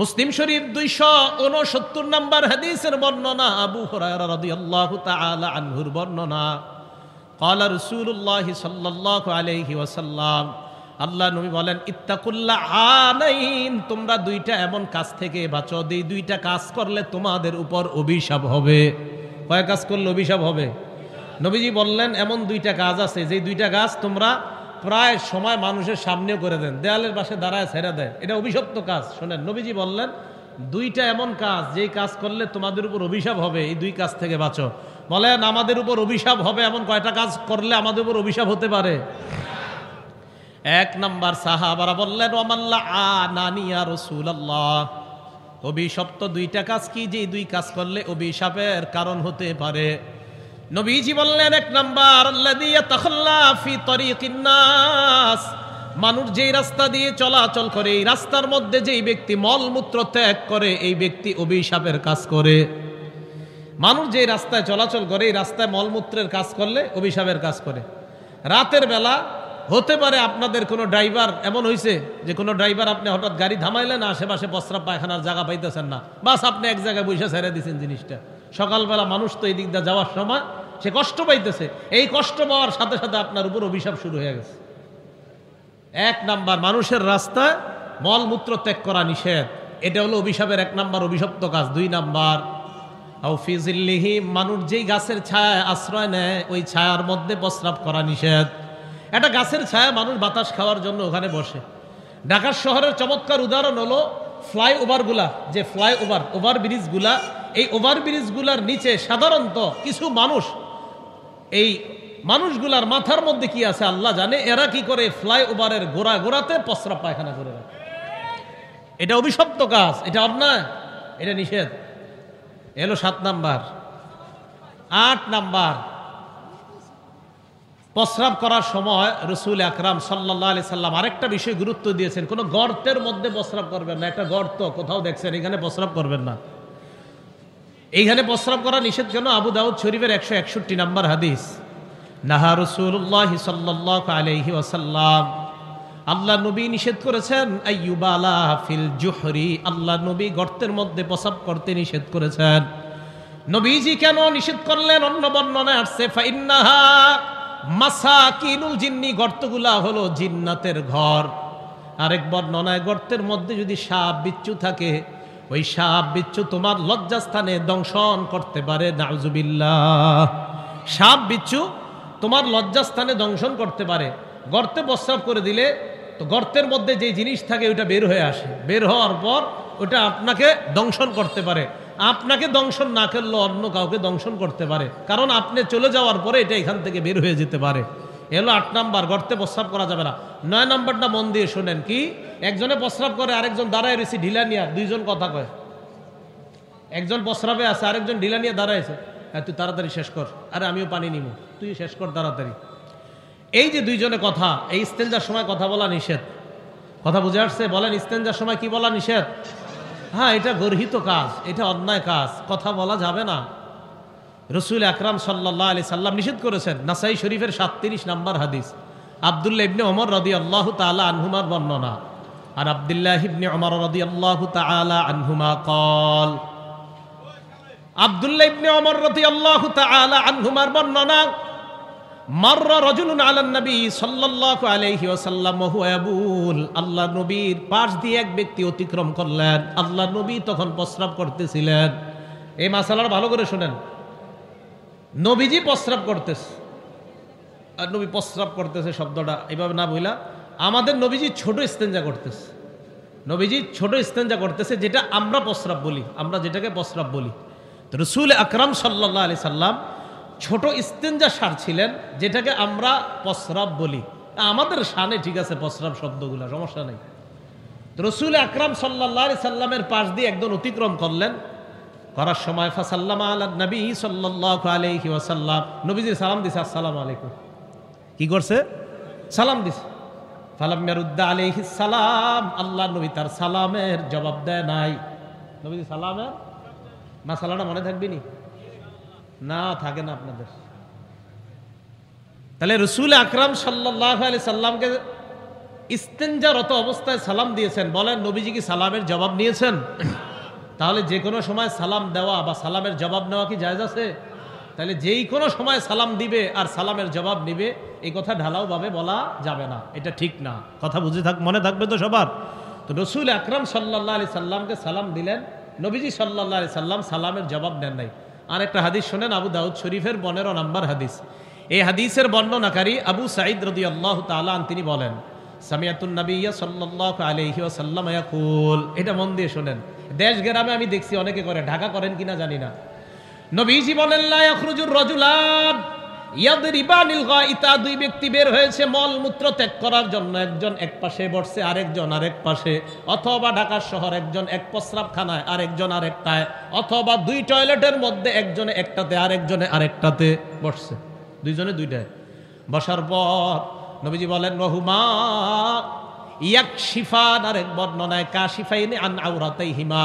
মুসলিম শরীফ 269 নম্বর হাদিসের বর্ণনা, আবু হুরায়রা রাদিয়াল্লাহু তাআলা আনহুর বর্ণনা, ক্বালা রাসূলুল্লাহ সাল্লাল্লাহু আলাইহি ওয়াসাল্লাম, আল্লাহ নবী বলেন, ইত্তাকুল্লা আনাইন, তোমরা দুইটা এমন কাজ থেকে বাঁচো, এই দুইটা কাজ করলে তোমাদের উপর অভিশাপ হবে। কয় কাজ করলে অভিশাপ হবে? নবীজি বললেন এমন দুইটা কাজ আছে, যে দুইটা কাজ তোমরা প্রায় সময় মানুষের সামনে করে দেন, দেয়ালের পাশে দাঁড়ায় ছেড়ে দেয়, এটা অভিশপ্ত কাজ। শোনেন, নবীজি বললেন দুইটা এমন কাজ, যেই কাজ করলে তোমাদের উপর অভিশাপ হবে, এই দুই কাজ থেকে বাঁচো। বলেন আমাদের উপর অভিশাপ হবে এমন কয়টা কাজ করলে আমাদের উপর অভিশাপ হতে পারে? এক নাম্বার, সাহাবারা বললেন, ওয়ামাল্লা আনানি ইয়া রাসূলুল্লাহ, অভিশপ্ত দুইটা কাজ কি, যে দুই কাজ করলে অভিশাপের কারণ হতে পারে? নবীজি বললেন, এক নাম্বার, আল্লাযী ইয়াতাখাল্লা ফি তরিকিন নাস, মানুষ যেই রাস্তা দিয়ে চলাচল করে, এই রাস্তার মধ্যে যেই ব্যক্তি মলমূত্র ত্যাগ করে, এই ব্যক্তি অভিশাপের কাজ করে। মানুষ যেই রাস্তায় চলাচল করে, এই রাস্তায় মলমূত্রের কাজ করলে অভিশাপের কাজ করে। রাতের বেলা হতে পারে আপনাদের কোনো ড্রাইভার এমন হয়েছে যে কোনো ড্রাইভার আপনি হঠাৎ গাড়ি থামাইলেন, আশেপাশে প্রস্রাব পায়খানার জায়গা পাইতেছেন না, বাস আপনি এক জায়গায় বসে ছেড়ে দিয়েছেন জিনিসটা। সকালবেলা মানুষ তো এই দিক দিয়ে যাওয়ার সময় সে কষ্ট পাইতেছে, এই কষ্ট পাওয়ার সাথে সাথে আপনার উপর অভিশাপ শুরু হয়ে গেছে। এক নাম্বার, মানুষের রাস্তায় মলমূত্র ত্যাগ করা নিষেধ, এটা হলো অভিশাপের এক নাম্বার অভিশপ্ত কাজ। দুই নাম্বার, আও ফি জিল্লিহি, মানুষ যেই গাছের ছায়ায় আশ্রয় নেয়, ওই ছায়ার মধ্যে প্রস্রাব করা নিষেধ। একটা গাছের ছায়া, মানুষ বাতাস খাওয়ার জন্য ওখানে বসে। ঢাকার শহরের চমৎকার উদাহরণ হলো ফ্লাইওভারগুলা, যে ফ্লাইওভার ওভারব্রিজগুলা, এই ওভারব্রিজগুলার নিচে সাধারণত কিছু মানুষ, এই মানুষগুলার মাথার মধ্যে কি আছে আল্লাহ জানে, এরা কি করে ফ্লাইওভারের গোড়া গোড়াতে প্রস্রাব পায়খানা করে রাখে। এটা অভিশপ্ত কাজ, এটা অন্যায়, এটা নিষেধ। এলো 7 নাম্বার। 8 নাম্বার, প্রস্রাব করার সময় রাসূল আকরাম সাল্লাল্লাহু আলাইহি সাল্লাম আরেকটা বিষয় গুরুত্ব দিয়েছেন, কোনো গর্তের মধ্যে প্রস্রাব করবেন না। একটা গর্ত কোথাও দেখছেন, এখানে প্রস্রাব করবেন না। এইখানে প্রস্রাব করা নিষেধ কেন? আবু দাউদ শরীফের 161 নম্বর হাদিস, নাহা রাসূলুল্লাহ সাল্লাল্লাহু আলাইহি ওয়াসাল্লাম, আল্লাহ নবী নিষেধ করেছেন, আইয়ুবালা ফিল জুহরি, আল্লাহ নবী গর্তের মধ্যে প্রস্রাব করতে নিষেধ করেছেন। নবীজি কেন নিষেধ করলেন? অন্য বর্ণনায় আসছে, ফাইন্নাহা মাসাকিনুল জিন্নি, গর্তগুলা হলো জিন্নাতের ঘর। আরেক বর্ণনায়, গর্তের মধ্যে যদি সাপ বিচ্ছু থাকে, ওই সাপ বিচ্ছু তোমার লজ্জাস্থানে দংশন করতে পারে। নাউজুবিল্লাহ, সাপ বিচ্ছু তোমার লজ্জাস্থানে দংশন করতে পারে। গর্তে প্রস্রাব করে দিলে তো গর্তের মধ্যে যে জিনিস থাকে ওটা বের হয়ে আসে, বের হওয়ার পর ওটা আপনাকে দংশন করতে পারে। আপনাকে দংশন না করলেও অন্য কাউকে দংশন করতে পারে, কারণ আপনি চলে যাওয়ার পরে এটা এখান থেকে বের হয়ে যেতে পারে। এলো 8 নাম্বার, গর্তে প্রস্রাব করা যাবে না। 9 নাম্বারটা মন দিয়ে শোনেন, কি? একজনে প্রস্রাব করে, আরেকজন দাঁড়ায় রয়েছে ঢিলা নিয়ে, দুইজন কথা কয়। একজন প্রস্রাবে আছে, আরেকজন ঢিলা নিয়ে দাঁড়াইছে, তুই তাড়াতাড়ি শেষ কর, আরে আমিও পানি নিব, তুই শেষ কর তাড়াতাড়ি। এই যে দুইজনে কথা, এই ইস্তেঞ্জার সময় কথা বলা নিষেধ। কথা বুঝে আসছে? বলেন, ইস্তেঞ্জার সময় কি বলা নিষেধ? হ্যাঁ, এটা গর্হিত কাজ, এটা অন্যায় কাজ, কথা বলা যাবে না। রাসূল আকরাম সাল্লাল্লাহু আলাইহি সাল্লাম নিষেধ করেছেন। নাসাই শরীফের 37 নম্বর হাদিস, আব্দুল্লাহ ইবনে ওমর রাদিয়াল্লাহু তাআলা আনহুমার বর্ণনা। আর আব্দুল্লাহ ইবনে ওমর রাদিয়াল্লাহু তাআলা আনহুমা قال, আব্দুল্লাহ ইবনে ওমর রাদিয়াল্লাহু তাআলা আনহুমার বর্ণনা, মাররা রাজুলুন আলান নবী সাল্লাল্লাহু আলাইহি ওয়াসাল্লাম ওয়া হুয়া ইয়াবুল, আল্লাহ নবীর পাশ দিয়ে এক ব্যক্তি অতিক্রম করলেন। আল্লাহ নবী তখন প্রস্রাব করতেছিলেন। এই মাসালাটা ভালো করে শুনেন, নবীজি প্রস্রাব করতেছে, আর নবী প্রস্রাব করতেছে শব্দটা এইভাবে না বইলা, আমাদের নবীজি ছোট ইস্তেঞ্জা করতেছে। নবীজি ছোট ইস্তেঞ্জা করতেছে, যেটা আমরা প্রস্রাব বলি, আমরা যেটাকে প্রস্রাব বলি। তো রাসূল আকরাম সাল্লাল্লাহু আলাইহি সাল্লাম ছোট ইস্তেঞ্জা সারছিলেন, যেটাকে আমরা প্রস্রাব বলি। আমাদের শানে ঠিক আছে প্রস্রাব শব্দগুলো, সমস্যা নেই। তো রাসূল আকরাম সাল্লাল্লাহু আলাইহি সাল্লামের পাশ দিয়ে একজন অতিক্রম করলেন। করার সময় ফাসাল্লামা আলান নবী সাল্লাল্লাহু আলাইহি ওয়াসাল্লাম, নবীজি সালাম দিছে, আসসালামু আলাইকুম। কি করছে? সালাম দিছে। ফালাম ইয়ারুদ্দা আলাইহিস সালাম, আল্লাহ নবী তার সালামের জবাব দেয় নাই। নবীজি সালামের মাসালাটা মনে থাকবে নি? না, থাকে না আপনাদের। তাহলে রাসূল আকরাম সাল্লাল্লাহু আলাইহি সাল্লামকে ইস্তেঞ্জারত অবস্থায় সালাম দিয়েছেন, বলেন নবীজি কি সালামের জবাব নিয়েছেন? তাহলে যে কোনো সময় সালাম দেওয়া বা সালামের জবাব নেওয়া কি জায়েজ আছে? তাহলে যেই কোনো সময় সালাম দিবে আর সালামের জবাব নিবে, এই কথা ঢালাওভাবে বলা যাবে না, এটা ঠিক না। কথা মনে থাকবে তো সবার? তো রসুল আকরাম সাল্লাল্লাহু আলাইহি সাল্লামকে সালাম দিলেন, নবীজি সাল্লাল্লাহু আলাইহি সাল্লাম সালামের জবাব নেন নাই। আর একটা হাদিস শোনেন, আবু দাউদ শরীফের 15 নম্বর হাদিস। এই হাদিসের বর্ণনাকারী আবু সাঈদ রাদিয়াল্লাহু তাআলা আন তিনি বলেন, সামিআতুন নাবিয়্যা সাল্লাল্লাহু আলাইহি ওয়াসাল্লাম ইয়াকুল, এটা মন দিয়ে শোনেন। দেশ গ্রামে আমি দেখছি অনেকে করে, ঢাকা করেন কিনা জানি না। নবীজি বলেন, লা ইয়াখরুজুর রাজুলান ইয়াদরিবানিল গাইতা, দুই ব্যক্তি বের হয়েছে মল মূত্র ত্যাগ করার জন্য, একজন এক পাশে বসছে আরেকজন আরেক পাশে, অথবা ঢাকা শহর একজন এক প্রস্রাবখানায় আরেকজন আরেকটায়, অথবা দুই টয়লেটের মধ্যে একজনে একটাতে আরেকজনে আরেকটাতে বসছে, দুইজনে দুইটায় বসার পর নবীজি বলেন, রহুমা ইয়াকশিফান, আরেক বর্ণনায় কাশিফাইনি আন আওরাতাইহিমা,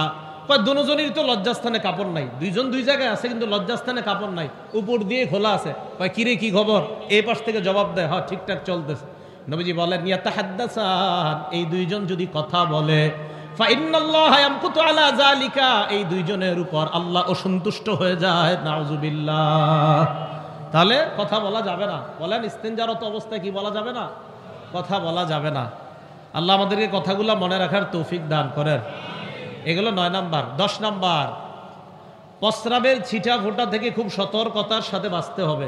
দুজনেরই তো লজ্জাস্থানে কাপড় নাই, দুইজন দুই জায়গায় আছে কিন্তু লজ্জাস্থানে কাপড় নাই, উপর দিয়ে খোলা আছে। কিরে কি খবর? এই পাশ থেকে জবাব দেয়, হ্যাঁ ঠিকঠাক চলতেছে। নবীজি বলেন, ইয়াতাহাদ্দাসান, এই দুইজন যদি কথা বলে, ফাইন্নাল্লাহা ইয়ামকুতু আলা যালিকা, এই দুইজনের উপর আল্লাহ অসন্তুষ্ট হয়ে যায়, নাউযুবিল্লাহ। তাহলে কথা বলা যাবে না। বলেন ইস্তেঞ্জারত অবস্থায় কি বলা যাবে না? কথা বলা যাবে না। আল্লাহ আমাদেরকে কথাগুলো মনে রাখার তৌফিক দান করেন। এগুলো 9 নাম্বার। 10 নাম্বার, প্রস্রাবের ছিটা ফোঁটা থেকে খুব সতর্কতার সাথে বাঁচতে হবে।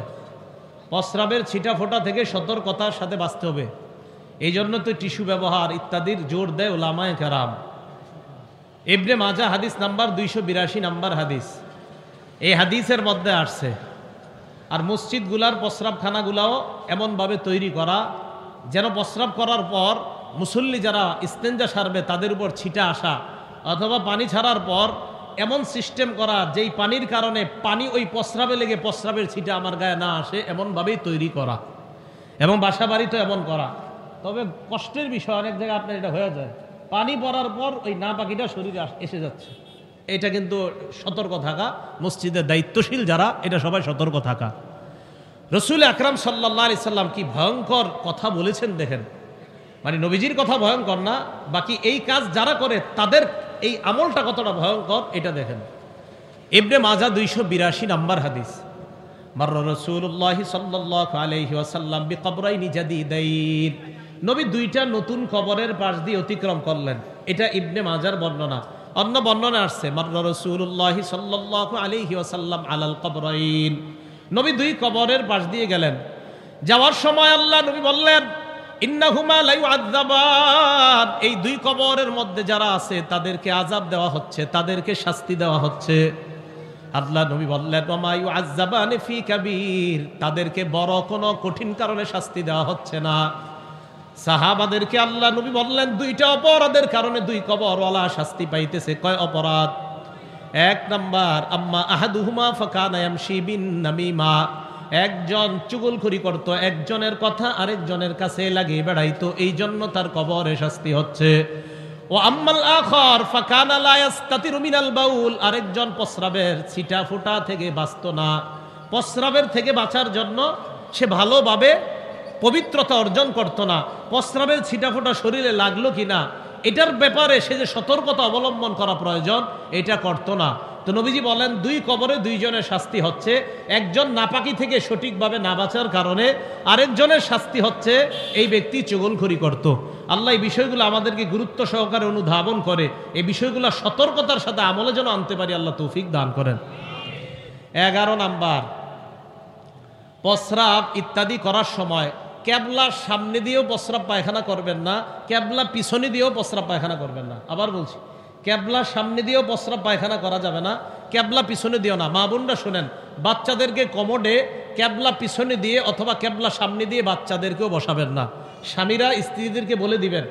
প্রস্রাবের ছিটা ফোঁটা থেকে সতর্কতার সাথে বাঁচতে হবে। এই জন্য তো টিস্যু ব্যবহার ইত্যাদির জোর দেয় উলামায়ে কেরাম। ইবনে মাজাহ হাদিস নাম্বার 282 নাম্বার হাদিস, এই হাদিসের মধ্যে আসছে। আর মসজিদগুলার প্রস্রাবখানাগুলাও এমনভাবে তৈরি করা যেন প্রস্রাব করার পর মুসল্লি যারা ইস্তেঞ্জা সারবে তাদের উপর ছিটা আসা, অথবা পানি ছাড়ার পর এমন সিস্টেম করা যেই পানির কারণে পানি ওই প্রস্রাবে লেগে প্রস্রাবের ছিটা আমার গায়ে না আসে, এমনভাবেই তৈরি করা। এবং বাসা বাড়ি তো এমন করা। তবে কষ্টের বিষয়, অনেক জায়গায় আপনার এটা হয়ে যায়, পানি পড়ার পর ওই না পাখিটা শরীরে এসে যাচ্ছে। এটা কিন্তু সতর্ক থাকা, মসজিদের দায়িত্বশীল যারা, এটা সবাই সতর্ক থাকা। রসুল আকরাম সাল্লাল্লাহু আলাইহি সাল্লাম কি ভয়ঙ্কর কথা বলেছেন দেখেন। মানে নবীজির কথা ভয়ঙ্কর না, বাকি এই কাজ যারা করে তাদের এই আমলটা কতটা ভয়ঙ্কর এটা দেখেন। ইবনে মাজাহ 282 নাম্বার হাদিস, মাররা রাসূলুল্লাহি সাল্লাল্লাহু আলাইহি ওয়াসাল্লাম বিকবরাইনি জাদীদাইন, নবী দুইটা নতুন কবরের পাশ দিয়ে অতিক্রম করলেন। এটা ইবনে মাজাহর বর্ণনা। অন্য বর্ণনা আসছে, মাররা রাসূলুল্লাহি সাল্লাল্লাহু আলাইহি ওয়াসাল্লাম আলাল কবরাইন, নবী দুই কবরের পাশ দিয়ে গেলেন। যাওয়ার সময় আল্লাহ নবী বললেন, ইন্নাহুমা লা ইউআযাবান, এই দুই কবরের মধ্যে যারা আছে তাদেরকে আযাব দেওয়া হচ্ছে, তাদেরকে শাস্তি দেওয়া হচ্ছে। আল্লাহ নবী বললেন, ওয়া মা ইউআযাবানি ফি কাবীর, তাদেরকে বড় কোনো কঠিন কারণে শাস্তি দেওয়া হচ্ছে না। সাহাবাদেরকে আল্লাহ নবী বললেন, দুইটা অপরাধের কারণে দুই কবরওয়ালা শাস্তি পাইতেছে। কয় অপরাধ? 1 নাম্বার, আম্মা আহাদুহুমা ফাকানা ইয়ামশি বিন নামিমা, একজন চুগলখড়ি করত, একজনের কথা আরেকজনের কাছে লাগিয়ে বেড়াইতো, এই জন্য তার কবরে শাস্তি হচ্ছে। ও আম্মাল আখার ফাকানা লা ইস্তাতিরু মিনাল বাউল, আরেকজন প্রস্রাবের ছিটা ফোঁটা থেকে বাঁচত না। প্রস্রাবের থেকে বাঁচার জন্য সে ভালোভাবে পবিত্রতা অর্জন করত না। প্রস্রাবের ছিটা ফোঁটা শরীরে লাগলো কিনা এটার ব্যাপারে সে যে সতর্কতা অবলম্বন করা প্রয়োজন এটা করত না। তো নবীজি বলেন, দুই কবরে দুইজনের শাস্তি হচ্ছে। একজন নাপাকি থেকে সঠিকভাবে না বাঁচার কারণে, আরেকজনের শাস্তি হচ্ছে এই ব্যক্তি চুগলখড়ি করত। আল্লাহ এই বিষয়গুলো আমাদেরকে গুরুত্ব সহকারে অনুধাবন করে এই বিষয়গুলো সতর্কতার সাথে আমলে যেন আনতে পারি, আল্লাহ তৌফিক দান করেন। 11 নাম্বার, প্রস্রাব ইত্যাদি করার সময় কেবলার সামনে দিয়েও প্রস্রাব পায়খানা করবেন না, কেবলা পিছনে দিয়েও প্রস্রাব পায়খানা করবেন না। আবার বলছি, কেবলার সামনে দিয়েও প্রস্রাব পায়খানা করা যাবে না, কেবলা পিছনে দিয়েও না। মা বোনরা শোনেন, বাচ্চাদেরকে কমোডে কেবলা পিছনে দিয়ে অথবা কেবলা সামনে দিয়ে বাচ্চাদেরকেও বসাবেন না। স্বামীরা স্ত্রীদেরকে বলে দিবেন,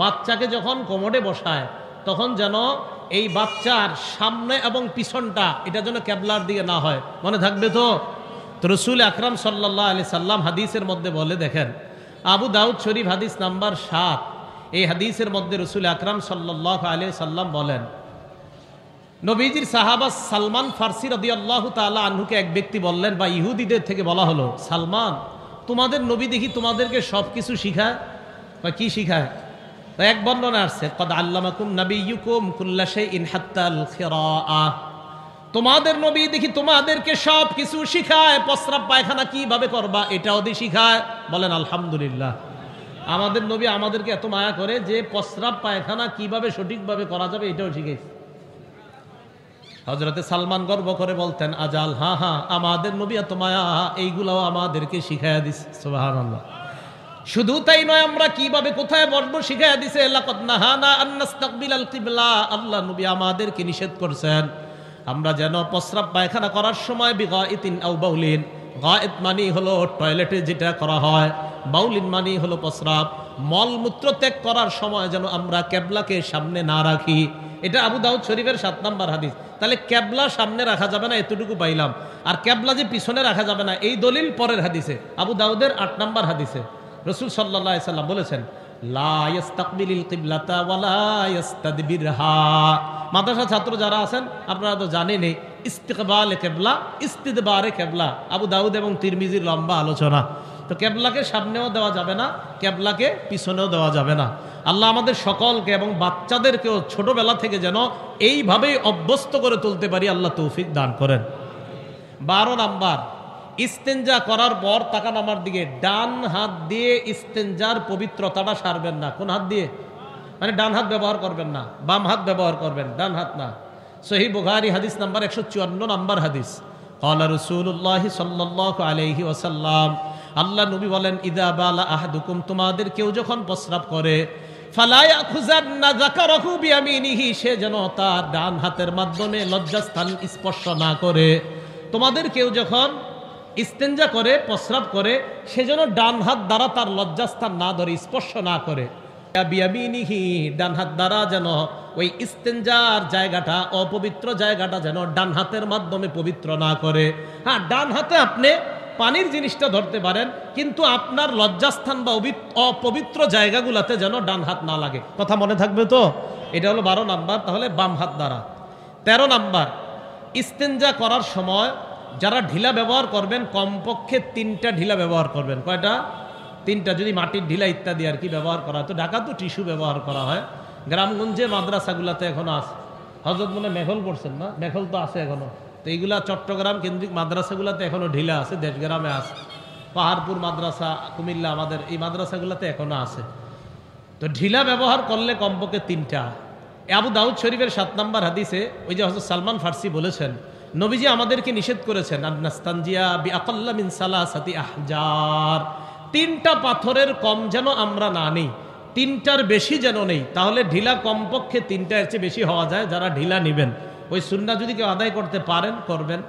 বাচ্চাকে যখন কমোডে বসায় তখন যেন এই বাচ্চার সামনে এবং পিছনটা এটা যেন কেবলার দিকে না হয়। মনে থাকবে তো? রসুল আকরাম সাল্লাল্লাহু আলাইহি সাল্লাম হাদিসের মধ্যে বলে, দেখেন আবু দাউদ শরীফ হাদিস নাম্বার 7, এই হাদিসের মধ্যে রসুল আকরাম সাল্লাল্লাহু আলাইহি সাল্লাম বলেন, নবীজির সাহাবা সালমান ফারসি রাদিয়াল্লাহু তাআলা আনহুকে এক ব্যক্তি বললেন, বা ইহুদিদের থেকে বলা হলো, সালমান, তোমাদের নবী দেখি তোমাদেরকে সব কিছু শিখায়, কি শিখায়? তো এক বর্ণনা আসছে, কদ আল্লামাকুম নাবিয়্যুকুম কুল্লা শাইইন হাত্তাল খিরাআহ, তোমাদের নবী দেখি তোমাদেরকে সব কিছু শিখায়, প্রস্রাব পায়খানা কিভাবে করবা এটাও দিয়ে শিখায়। বলেন আলহামদুলিল্লাহ। আমাদের নবী আমাদেরকে এত মায়া করে যে প্রস্রাব পায়খানা কিভাবে সঠিকভাবে করা যাবে এটাও শিখেছে। হযরতে সালমান গর্ব করে বলতেন, আজাল, হ্যাঁ হ্যাঁ, আমাদের নবী এত মায়া, এইগুলাও আমাদেরকে শিখাইয়া দিছে। সুবহানাল্লাহ। শুধু তাই নয়, আমরা কিভাবে কোথায় বসবো শিখাইয়া দিছে। লাকাদ নাহানা আন নাস্তাকবিলাল কিবলা, আল্লাহ নবী আমাদেরকে নিষেধ করছেন আমরা যেন প্রস্রাব পায়খানা করার সময় বিগাইতিন আও বাউলিন, গায়েত মানি হলো টয়লেটে যেটা করা হয়, বাউলিন মানি হলো প্রস্রাব, মলমূত্র ত্যাগ করার সময় যেন আমরা কেবলাকে সামনে না রাখি। এটা আবু দাউদ শরীফের 7 নম্বর হাদিস। তাহলে কেবলা সামনে রাখা যাবে না এতটুকু পাইলাম, আর কেবলা যে পিছনে রাখা যাবে না এই দলিল পরের হাদিসে, আবু দাউদের 8 নম্বর হাদিসে রাসূল সাল্লাল্লাহু আলাইহি সাল্লাম বলেছেন, লা ইস্তাকবিলিল কিবলাতা ওয়ালা ইস্তাদবিরহা। মাদ্রাসা ছাত্র যারা আছেন আপনারা তো জানেনই, ইস্তিকবালে কেবলা, ইস্তিদবারে কেবলা, আবু দাউদ এবং তিরমিজির লম্বা আলোচনা। তো কেবলাকে সামনেও দেওয়া যাবে না, কেবলাকে পিছনেও দেওয়া যাবে না। আল্লাহ আমাদের সকলকে এবং বাচ্চাদেরকেও ছোটবেলা থেকে যেন এইভাবেই অভ্যস্ত করে তুলতে পারি, আল্লাহ তৌফিক দান করেন। 12 নাম্বার, ইস্তেঞ্জা করার পর তাকান আমার দিকে, ডান হাত দিয়ে ইস্তেঞ্জার পবিত্রতাটা সারবেন না। কোন হাত দিয়ে? মানে ডান হাত ব্যবহার করবেন না, বাম হাত ব্যবহার করবেন, ডান হাত না। সহিহ বুখারী হাদিস নাম্বার 154 নাম্বার হাদিস, ক্বালা রাসূলুল্লাহ সাল্লাল্লাহু আলাইহি ওয়াসাল্লাম, আল্লাহ নবী বলেন, ইযা বালা আহাদুকুম, তোমাদের কেউ যখন প্রস্রাব করে, ফালা ইয়াখুযান্না যাকারাহু বিয়ামিনিহি, সে যেন তার ডান হাতের মাধ্যমে লজ্জাস্থান স্পর্শ না করে। তোমাদের কেউ যখন ইস্তেঞ্জা করে, প্রস্রাব করে, সে যেন ডান হাত দ্বারা তার লজ্জাস্থান না ধরে, স্পর্শ না করে। বিয়ামিনিহি, ডান হাত দ্বারা যেন ওই ইস্তেঞ্জার জায়গাটা, অপবিত্র জায়গাটা যেন ডান হাতের মাধ্যমে পবিত্র না করে। হ্যাঁ, ডান হাতে আপনি পানির জিনিসটা ধরতে পারেন, কিন্তু আপনার লজ্জাস্থান বা অপবিত্র জায়গাগুলোতে যেন ডান হাত না লাগে। কথা মনে থাকবে তো? এটা হলো 12 নাম্বার। তাহলে বাম হাত দ্বারা। 13 নাম্বার, ইস্তেঞ্জা করার সময় যারা ঢিলা ব্যবহার করবেন, কমপক্ষে 3টা ঢিলা ব্যবহার করবেন। কয়টা? 3টা। যদি মাটির ঢিলা ইত্যাদি আর কি ব্যবহার করা হয়, তো ঢাকা তো টিস্যু ব্যবহার করা হয়। গ্রামগঞ্জে মাদ্রাসাগুলোতে এখনো আছে। হযরত মনে মেঘল পড়ছেন না? মেঘল তো আছে এখনো। তো এইগুলা চট্টগ্রাম কেন্দ্রিক মাদ্রাসাগুলোতে এখনো ঢিলা আছে, দেশগ্রামে আছে। পাহাড়পুর মাদ্রাসা, কুমিল্লা, আমাদের এই মাদ্রাসাগুলোতে এখনো আছে। তো ঢিলা ব্যবহার করলে কমপক্ষে 3টা। আবু দাউদ শরীফের 7 নম্বর হাদিসে ওই যে হযরত সালমান ফার্সি বলেছেন, নবীজি আমাদেরকে নিষেধ করেছেন, আন্নাস্তানজিয়া বিআকাল্লা মিন সালাসাতি আহজার, 3টা পাথরের কম যেন আমরা না নেই, 3টার বেশি যেন নেই। তাহলে ঢিলা কমপক্ষে 3টার চেয়ে বেশি হওয়া যায়। যারা ঢিলা নেবেন, ওই সুন্নাহ যদি কেউ আদায় করতে পারেন করবেন।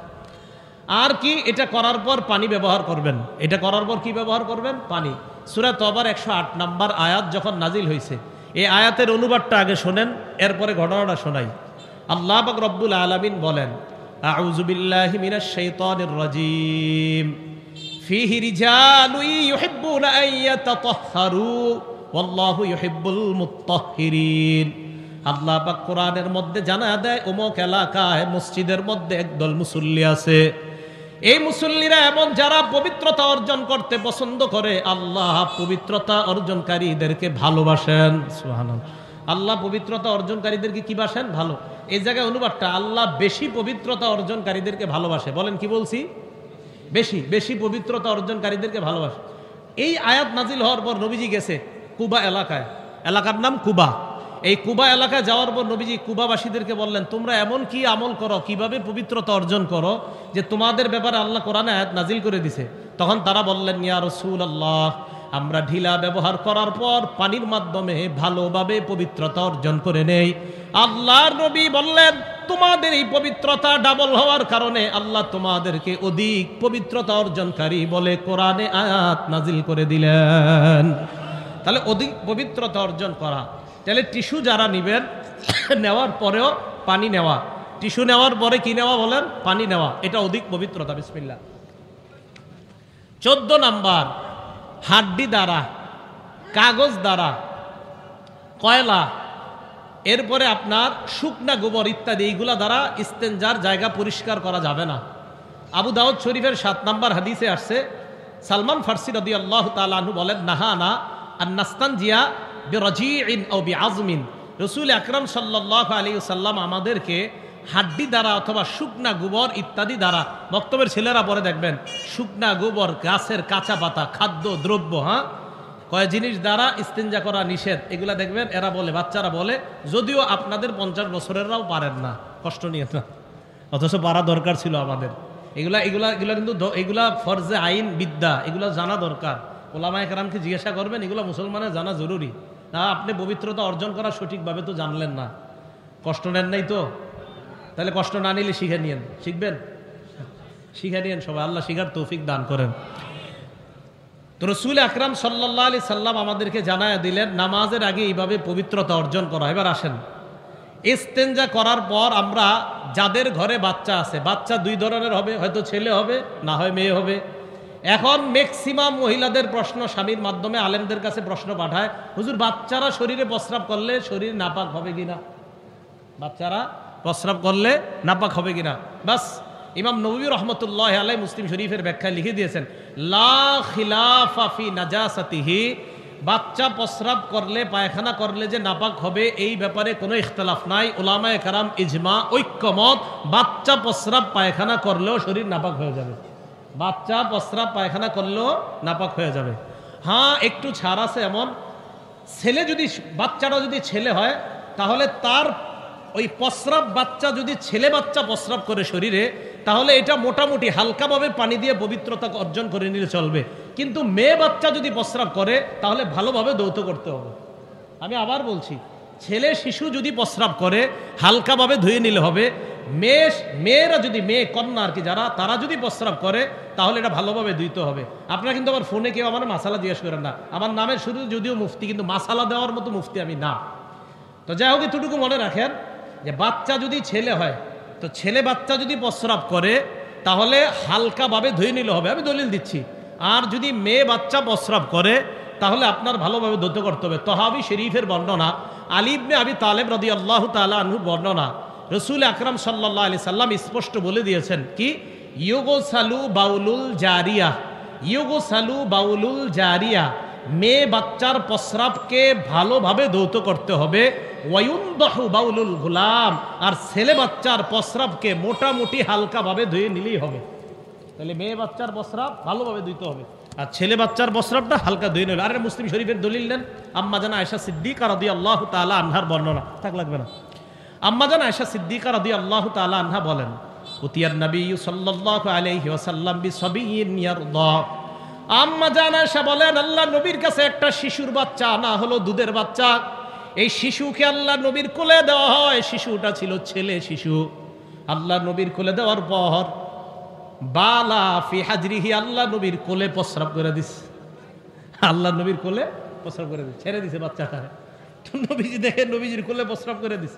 আর কি, এটা করার পর পানি ব্যবহার করবেন। এটা করার পর কি ব্যবহার করবেন? পানি। সূরা তওবার 108 নম্বর আয়াত যখন নাজিল হয়েছে, এই আয়াতের অনুবাদটা আগে শোনেন, এরপরে ঘটনাটা শোনাই। আল্লাহ পাক রব্বুল আলামিন বলেন, আউযু বিল্লাহি মিনাশ শাইতানির রাজীম, ফীহি রিজালুন ইউহিব্বুনা আন ইয়াতাতাহহারু ওয়াল্লাহু ইউহিব্বুল মুত্তাহহিরিন। আল্লাহ পাক কোরআনের মধ্যে জানায়া দেয়, অমুক এলাকায় মসজিদের মধ্যে একদল মুসল্লি আছে, এই মুসল্লিরা এমন যারা পবিত্রতা অর্জন করতে পছন্দ করে। আল্লাহ পবিত্রতা অর্জনকারীদেরকে ভালোবাসেন। সুবহানাল্লাহ। আল্লাহ পবিত্রতা অর্জনকারীদেরকে কি বাসেন? ভালো। এই জায়গায় অনুবাদটা, আল্লাহ বেশি পবিত্রতা অর্জনকারীদেরকে ভালোবাসে। বলেন কি বলছি? বেশি বেশি পবিত্রতা অর্জনকারীদেরকে ভালোবাসে। এই আয়াত নাজিল হওয়ার পর নবীজি গেছে কুবা এলাকায়, এলাকার নাম কুবা। এই কুবা এলাকায় যাওয়ার পর নবীজি কুবাবাসীদেরকে বললেন, তোমরা এমন কি আমল করো, কিভাবে পবিত্রতা অর্জন করো, যে তোমাদের ব্যাপারে আল্লাহ কোরআনে আয়াত নাজিল করে দিছে। তখন তারা বললেন, ইয়া রাসূলুল্লাহ, আমরা ঢিলা ব্যবহার করার পর পানির মাধ্যমে ভালোভাবে পবিত্রতা অর্জন করে নেই। আল্লাহর নবী বললেন, তোমাদের এই পবিত্রতা ডাবল হওয়ার কারণে আল্লাহ তোমাদেরকে অধিক পবিত্রতা অর্জনকারী বলে কোরআনে আয়াত নাজিল করে দিলেন। তাহলে অধিক পবিত্রতা অর্জন করা। তাহলে টিস্যু যারা নেবেন, নেওয়ার পরেও পানি নেওয়া, টিস্যু নেওয়ার পরে কি নেওয়া বলেন? পানি নেওয়া। এটা অধিক পবিত্রতা। বিসমিল্লাহ। 14 নাম্বার, হাড্ডি দ্বারা, কাগজ দ্বারা, কয়লা, এরপরে আপনার শুকনা গোবর ইত্যাদি, এইগুলা দ্বারা ইস্তেঞ্জার জায়গা পরিষ্কার করা যাবে না। আবু দাউদ শরীফের 7 নম্বর হাদিসে আসছে, সালমান ফার্সি রাদিয়াল্লাহু তাআলা আনহু বলেন, নাহানা আন নাস্তানজিয়া বিরাজিইন আও বিআজমিন। রাসূল আকরাম সাল্লাল্লাহু আলাইহি ওয়াসাল্লাম আমাদেরকে হাড্ডি দ্বারা অথবা শুকনা গোবর ইত্যাদি দ্বারা, বক্তব্যের ছেলেরা পরে দেখবেন শুকনা গোবর, গাছের কাঁচা পাতা, খাদ্য দ্রব্য, কয় জিনিস দ্বারা ইস্তিনজা করা নিষেধ, এগুলা দেখবেন এরা বলে, বাচ্চারা বলে, যদিও আপনাদের 50 বছরেররাও পারেন না, কষ্ট নিয়ে না, অথচ পারা দরকার ছিল আমাদের। এগুলা এগুলা এগুলা কিন্তু এগুলা ফরজে আইন বিদ্যা, এগুলা জানা দরকার। ওলামায়ে কেরামকে জিজ্ঞাসা করবেন, এগুলো মুসলমানের জানা জরুরি। না আপনি পবিত্রতা অর্জন করা সঠিকভাবে তো জানলেন না, কষ্ট নেন নাই তো, তাহলে কষ্ট না নিলে শিখে নিয়েন, শিখবেন, শিখে নিয়েন সবাই, আল্লাহ শিখার তৌফিক দান করেন। তো রাসূল আকরাম সাল্লাল্লাহু আলাইহি সাল্লাম আমাদেরকে জানায়া দিলেন নামাজের আগে এইভাবে পবিত্রতা অর্জন করা। এবার আসেন, ইস্তেঞ্জা করার পর আমরা যাদের ঘরে বাচ্চা আছে, বাচ্চা দুই ধরনের হবে, হয়তো ছেলে হবে, না হয় মেয়ে হবে। এখন ম্যাক্সিমাম মহিলাদের প্রশ্ন স্বামীর মাধ্যমে আলেমদের কাছে প্রশ্ন পাঠায়, হুজুর বাচ্চারা শরীরে প্রস্রাব করলে শরীর নাপাক হবে কিনা, বাচ্চারা প্রস্রাব করলে নাপাক হবে কিনা। বাস ইমাম নববী রহমতুল্লাহ আলাইহি মুসলিম শরীফের ব্যাখ্যায় লিখে দিয়েছেন, লা খিলাফা ফি নাজাসাতিহি, বাচ্চা প্রস্রাব করলে, পায়খানা করলে যে নাপাক হবে এই ব্যাপারে কোনো ইখতিলাফ নাই। উলামায়ে কেরাম ইজমা, ঐক্যমত, বাচ্চা প্রস্রাব পায়খানা করলেও শরীর নাপাক হয়ে যাবে, বাচ্চা প্রস্রাব পায়খানা করলেও নাপাক হয়ে যাবে। হ্যাঁ, একটু ছাড় আছে, এমন ছেলে যদি, বাচ্চাটা যদি ছেলে হয় তাহলে তার ওই প্রস্রাব, বাচ্চা যদি ছেলে বাচ্চা প্রস্রাব করে শরীরে, তাহলে এটা মোটামুটি হালকাভাবে পানি দিয়ে পবিত্রতা অর্জন করে নিলে চলবে। কিন্তু মেয়ে বাচ্চা যদি প্রস্রাব করে তাহলে ভালোভাবে ধৌত করতে হবে। আমি আবার বলছি, ছেলে শিশু যদি প্রস্রাব করে হালকাভাবে ধুয়ে নিলে হবে। মেয়েরা যদি, মেয়ে কন্যা আর কি যারা, তারা যদি প্রস্রাব করে তাহলে এটা ভালোভাবে ধুইতে হবে। আপনারা কিন্তু আবার ফোনে কেউ আমার মাসালা জিজ্ঞেস করেন না, আমার নামের শুরু যদিও মুফতি, কিন্তু মাসালা দেওয়ার মতো মুফতি আমি না। তো যাই হোক, এতটুকু মনে রাখেন যে বাচ্চা যদি ছেলে হয়, তো ছেলে বাচ্চা যদি প্রস্রাব করে তাহলে হালকাভাবে ধুয়ে নিলে হবে, আমি দলিল দিচ্ছি। আর যদি মেয়ে বাচ্চা প্রস্রাব করে তাহলে আপনার ভালোভাবে ধৌত করতে হবে। তহাবি শরীফের বর্ণনা, আলী ইবনে আবি তালেব রাদিয়াল্লাহু তাআলা আনহুর বর্ণনা, রাসূল আকরাম সাল্লাল্লাহু আলাইহি সাল্লাম স্পষ্ট বলে দিয়েছেন কি, ইউগসালু বাউলুল জারিয়া, ইউগসালু বাউলুল জারিয়া, মেয়ে বাচ্চার প্রস্রাবকে ভালোভাবে ধৌত করতে হবে। ওয়ায়ুনদাহু বাউলুল গুলাম, আর ছেলে বাচ্চার প্রস্রাবকে মোটামুটি হালকাভাবে ধুয়ে নিলেই হবে। তাহলে মেয়ে বাচ্চার প্রস্রাব ভালোভাবে ধুইতে হবে, আর ছেলে বাচ্চার প্রস্রাবটা হালকা ধুয়ে নিল। আর মুসলিম শরীফের দলিল নেন, আম্মা জানা আয়েশা সিদ্দিকা রাদিয়াল্লাহু তাআলা আনহার বর্ণনা, থাক লাগবে না। আম্মা জানা আয়েশা সিদ্দিকা রাদিয়াল্লাহু তাআলা আনহা বলেন, উতিয়ান নবী সাল্লাল্লাহু আলাইহি ওয়াসাল্লাম বিসাবিয়্যিন ইয়ারদা। আম্মা জানা আয়েশা বলেন, আল্লাহ নবীর কাছে একটা শিশুর বাচ্চা আনা হলো, দুধের বাচ্চা। এই শিশুকে আল্লাহ নবীর কোলে দেওয়া হয়, শিশুটা ছিল ছেলে শিশু। আল্লাহ নবীর কোলে দেওয়ার পর বালা ফি হাজরিহি, আল্লাহ নবীর কোলে প্রস্রাব করে দিস, আল্লাহ নবীর কোলে প্রস্রাব করে দিস, ছেড়ে দিছে বাচ্চাটা। নবীজি দেখে নবীজির কোলে প্রস্রাব করে দিস।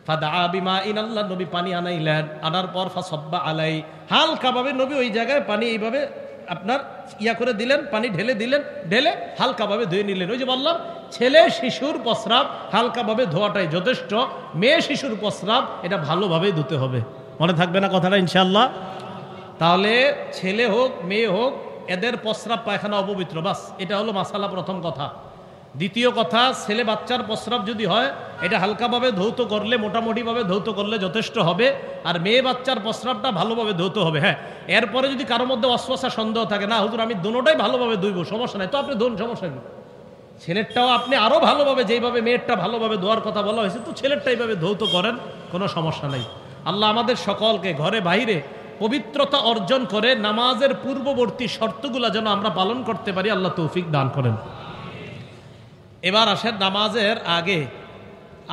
ফাদা বিমা ইন, আল্লাহ নবী পানি আনাইলেন, আনার পর ফাসাব্বা আলাই, হালকাভাবে নবী ওই জায়গায় পানি এইভাবে আপনার ইয়া করে দিলেন, পানি ঢেলে দিলেন, ঢেলে হালকাভাবে ধুয়ে নিলেন। ওই যে বললাম, ছেলে শিশুর প্রস্রাব হালকাভাবে ধোয়াটাই যথেষ্ট, মেয়ে শিশুর প্রস্রাব এটা ভালোভাবে ধুতে হবে। মনে থাকবে না কথাটা ইনশাআল্লাহ? তাহলে ছেলে হোক মেয়ে হোক এদের প্রস্রাব পায়খানা অপবিত্র, বাস এটা হলো মাসালা, প্রথম কথা। দ্বিতীয় কথা, ছেলে বাচ্চার প্রস্রাব যদি হয় এটা হালকাভাবে ধৌত করলে, মোটামুটিভাবে ধৌত করলে যথেষ্ট হবে। আর মেয়ে বাচ্চার প্রস্রাবটা ভালোভাবে ধৌত হবে। হ্যাঁ, এরপরে যদি কারোর মধ্যে অস্পশা সন্দেহ থাকে, না হুজুর আমি দুটোটাই ভালোভাবে ধুইব, সমস্যা নাই, তো আপনি ধুন, সমস্যা নেই। ছেলেরটাও আপনি আরও ভালোভাবে, যেইভাবে মেয়েরটা ভালোভাবে ধোয়ার কথা বলা হয়েছে, তো ছেলেরটা এইভাবে ধৌত করেন, কোনো সমস্যা নেই। আল্লাহ আমাদের সকলকে ঘরে বাইরে পবিত্রতা অর্জন করে নামাজের পূর্ববর্তী শর্তগুলো যেন আমরা পালন করতে পারি, আল্লাহ তৌফিক দান করেন। এবার আসেন, নামাজের আগে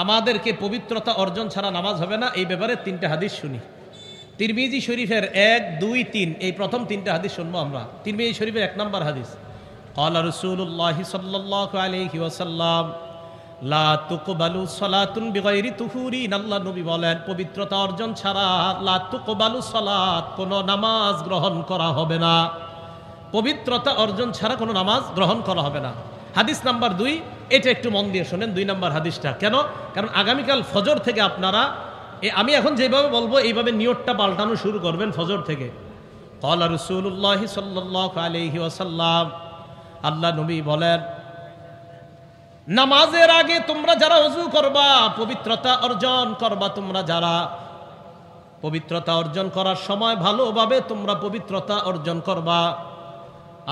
আমাদেরকে পবিত্রতা অর্জন ছাড়া নামাজ হবে না, এই ব্যাপারে 3টা হাদিস শুনি। তিরমিজি শরীফের 1, 2, 3 এই প্রথম 3টা হাদিস শুনবো আমরা। তিরমিজি শরীফের 1 নম্বর হাদিস, ক্বালা রাসূলুল্লাহি সাল্লাল্লাহু আলাইহি ওয়াসাল্লাম, লা তুকবালু সালাতুন বিগাইরি তুহুরিন, আল্লাহ নবী বলেন পবিত্রতা অর্জন ছাড়া লা তুকবালু সালাত, কোনো নামাজ গ্রহণ করা হবে না। পবিত্রতা অর্জন ছাড়া কোনো নামাজ গ্রহণ করা হবে না। হাদিস নাম্বার 2, এটা একটু মন দিয়ে শোনেন, 2 নম্বর হাদিসটা। কেন? কারণ আগামীকাল ফজর থেকে আপনারা আমি এখন যেভাবে বলবো এইভাবে নিয়তটা পাল্টানো শুরু করবেন ফজর থেকে। ক্বালা রাসূলুল্লাহি সাল্লাল্লাহু আলাইহি ওয়াসাল্লাম, আল্লাহ নবী বলেন, নামাজের আগে তোমরা যারা ওযু করবা, পবিত্রতা অর্জন করবা, তোমরা যারা পবিত্রতা অর্জন করার সময় ভালোভাবে তোমরা পবিত্রতা অর্জন করবা।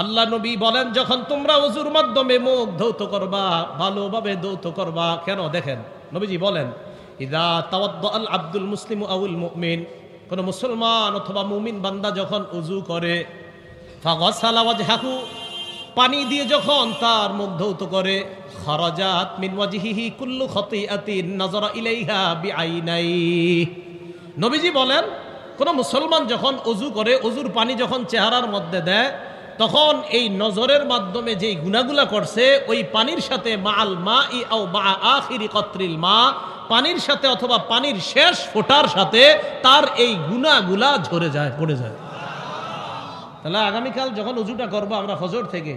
আল্লাহ নবী বলেন, যখন তোমরা ওযুর মাধ্যমে মুখ ধৌত করবা, ভালোভাবে ধৌত করবা। কেন দেখেন, নবীজি বলেন, ইযা তাওয়াদ্দাআল আব্দুল মুসলিমু আউল মুমিন, কোন মুসলমান অথবা মুমিন বান্দা যখন ওযু করে, ফাগাসালা ওয়াজহাহু, পানি দিয়ে যখন তার মুখ ধৌত করে, খারাজাত মিন ওয়াজহিহি কুল্লু খাতিআতিন নাযারা ইলাইহা বিআইনাইহি। নবীজি বলেন, কোন মুসলমান যখন ওযু করে, ওযুর পানি যখন চেহারার মধ্যে দেয়, তখন এই নজরের মাধ্যমে যেই গুনাহগুলা করছে, ওই পানির সাথে মাআল মাই আও মা আখিরি কতরিল মা, পানির সাথে অথবা পানির শেষ ফোঁটার সাথে তার এই গুনাহগুলা ঝরে যায়, পড়ে যায়। তাহলে আগামীকাল যখন উজুটা করবো আমরা ফজর থেকে,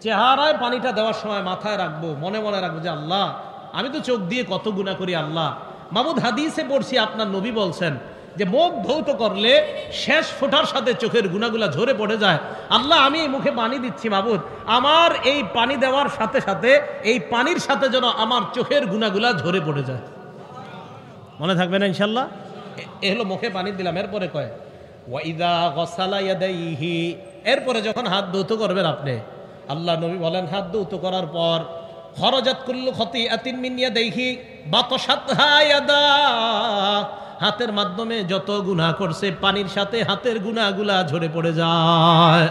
চেহারায় পানিটা দেওয়ার সময় মাথায় রাখবো, মনে মনে রাখবো যে আল্লাহ, আমি তো চোখ দিয়ে কত গুনাহ করি আল্লাহ। মাবুদ, হাদিসে পড়ছি আপনার নবী বলছেন যে মুখ ধৌত করলে শেষ ফোঁটার সাথে চোখের গুনাহগুলা ঝরে পড়ে যায়। আল্লাহ, আমি এই মুখে পানি দিচ্ছি মাবুদ, আমার এই পানি দেওয়ার সাথে সাথে এই পানির সাথে যেন আমার চোখের গুনাহগুলা ঝরে পড়ে যায়। মনে থাকবে না ইনশাল্লাহ? এ হলো মুখে পানি দিলাম। এরপরে কয় ওয়াইদা গসালা ইয়াদাইহি, এরপরে যখন হাত ধৌত করবেন আপনি, আল্লাহ নবী বলেন, হাত ধৌত করার পর খরজাত কুল্লু খাতিআতিন মিন ইয়াদাইহি বাতাসাতহা ইয়াদা, হাতের মাধ্যমে যত গুনাহ করছে পানির সাথে হাতের গুনাহগুলা ঝরে পড়ে যায়।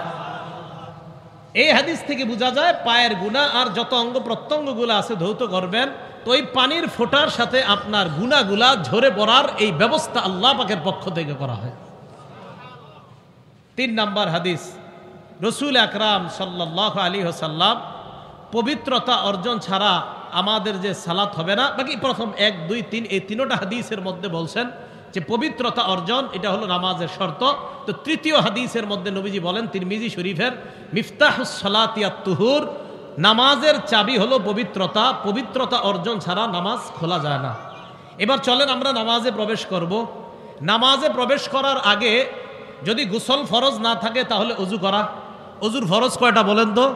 এই হাদিস থেকে বোঝা যায় পায়ের গুনাহ আর যত অঙ্গ প্রত্যঙ্গগুলো আছে ধৌত করবেন, তো ওই পানির ফোঁটার সাথে আপনার গুনাহগুলা ঝরে পড়ার এই ব্যবস্থা আল্লাহ পাকের পক্ষ থেকে করা হয়। 3 নম্বর হাদিস, রসুল আকরাম সাল্লাল্লাহু আলাইহি ওয়াসাল্লাম পবিত্রতা অর্জন ছাড়া আমাদের যে সালাত হবে না। বাকি প্রথম 1, 2, 3 এই তিনোটা হাদিসের মধ্যে বলছেন যে পবিত্রতা অর্জন এটা হলো নামাজের শর্ত। তো তৃতীয় হাদিসের মধ্যে নবীজি বলেন, তিরমিজি শরীফের, মিফতাহুস সালাতি আত-তুহুর, নামাজের চাবি হলো পবিত্রতা, পবিত্রতা অর্জন ছাড়া নামাজ খোলা যায় না। এবার চলেন আমরা নামাজে প্রবেশ করব। নামাজে প্রবেশ করার আগে যদি গোসল ফরজ না থাকে তাহলে ওযু করা। ওযুর ফরজ কয়টা বলেন তো?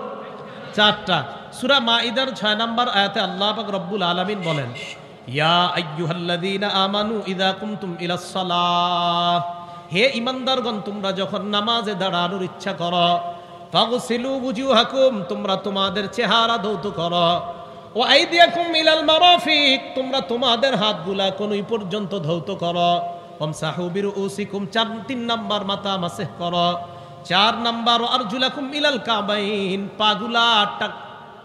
4টা। সূরা মাইদার 6 নম্বর আয়াতে আল্লাহ পাক রব্বুল আলামিন বলেন, ইয়া আইয়ুহাল্লাযীনা আমানু ইযা কুমতুম ইলাস সালাহ, হে ঈমানদারগণ, তোমরা যখন নামাজে দাঁড়ানোর ইচ্ছা করো, ফাগসিলু বুজুহাকুম, তোমরা তোমাদের চেহারা ধৌত করো, ওয়া আইদিয়াকুম ইলাল মারাফিক, তোমরা তোমাদের হাতগুলা কনুই পর্যন্ত ধৌত করো, ওয়ামসাহু বিরুউসিকুম, 3 নাম্বার মাথা মাসহ করো, 4 নাম্বার আরজুলাকুম ইলাল কাবাইন, পাগুলা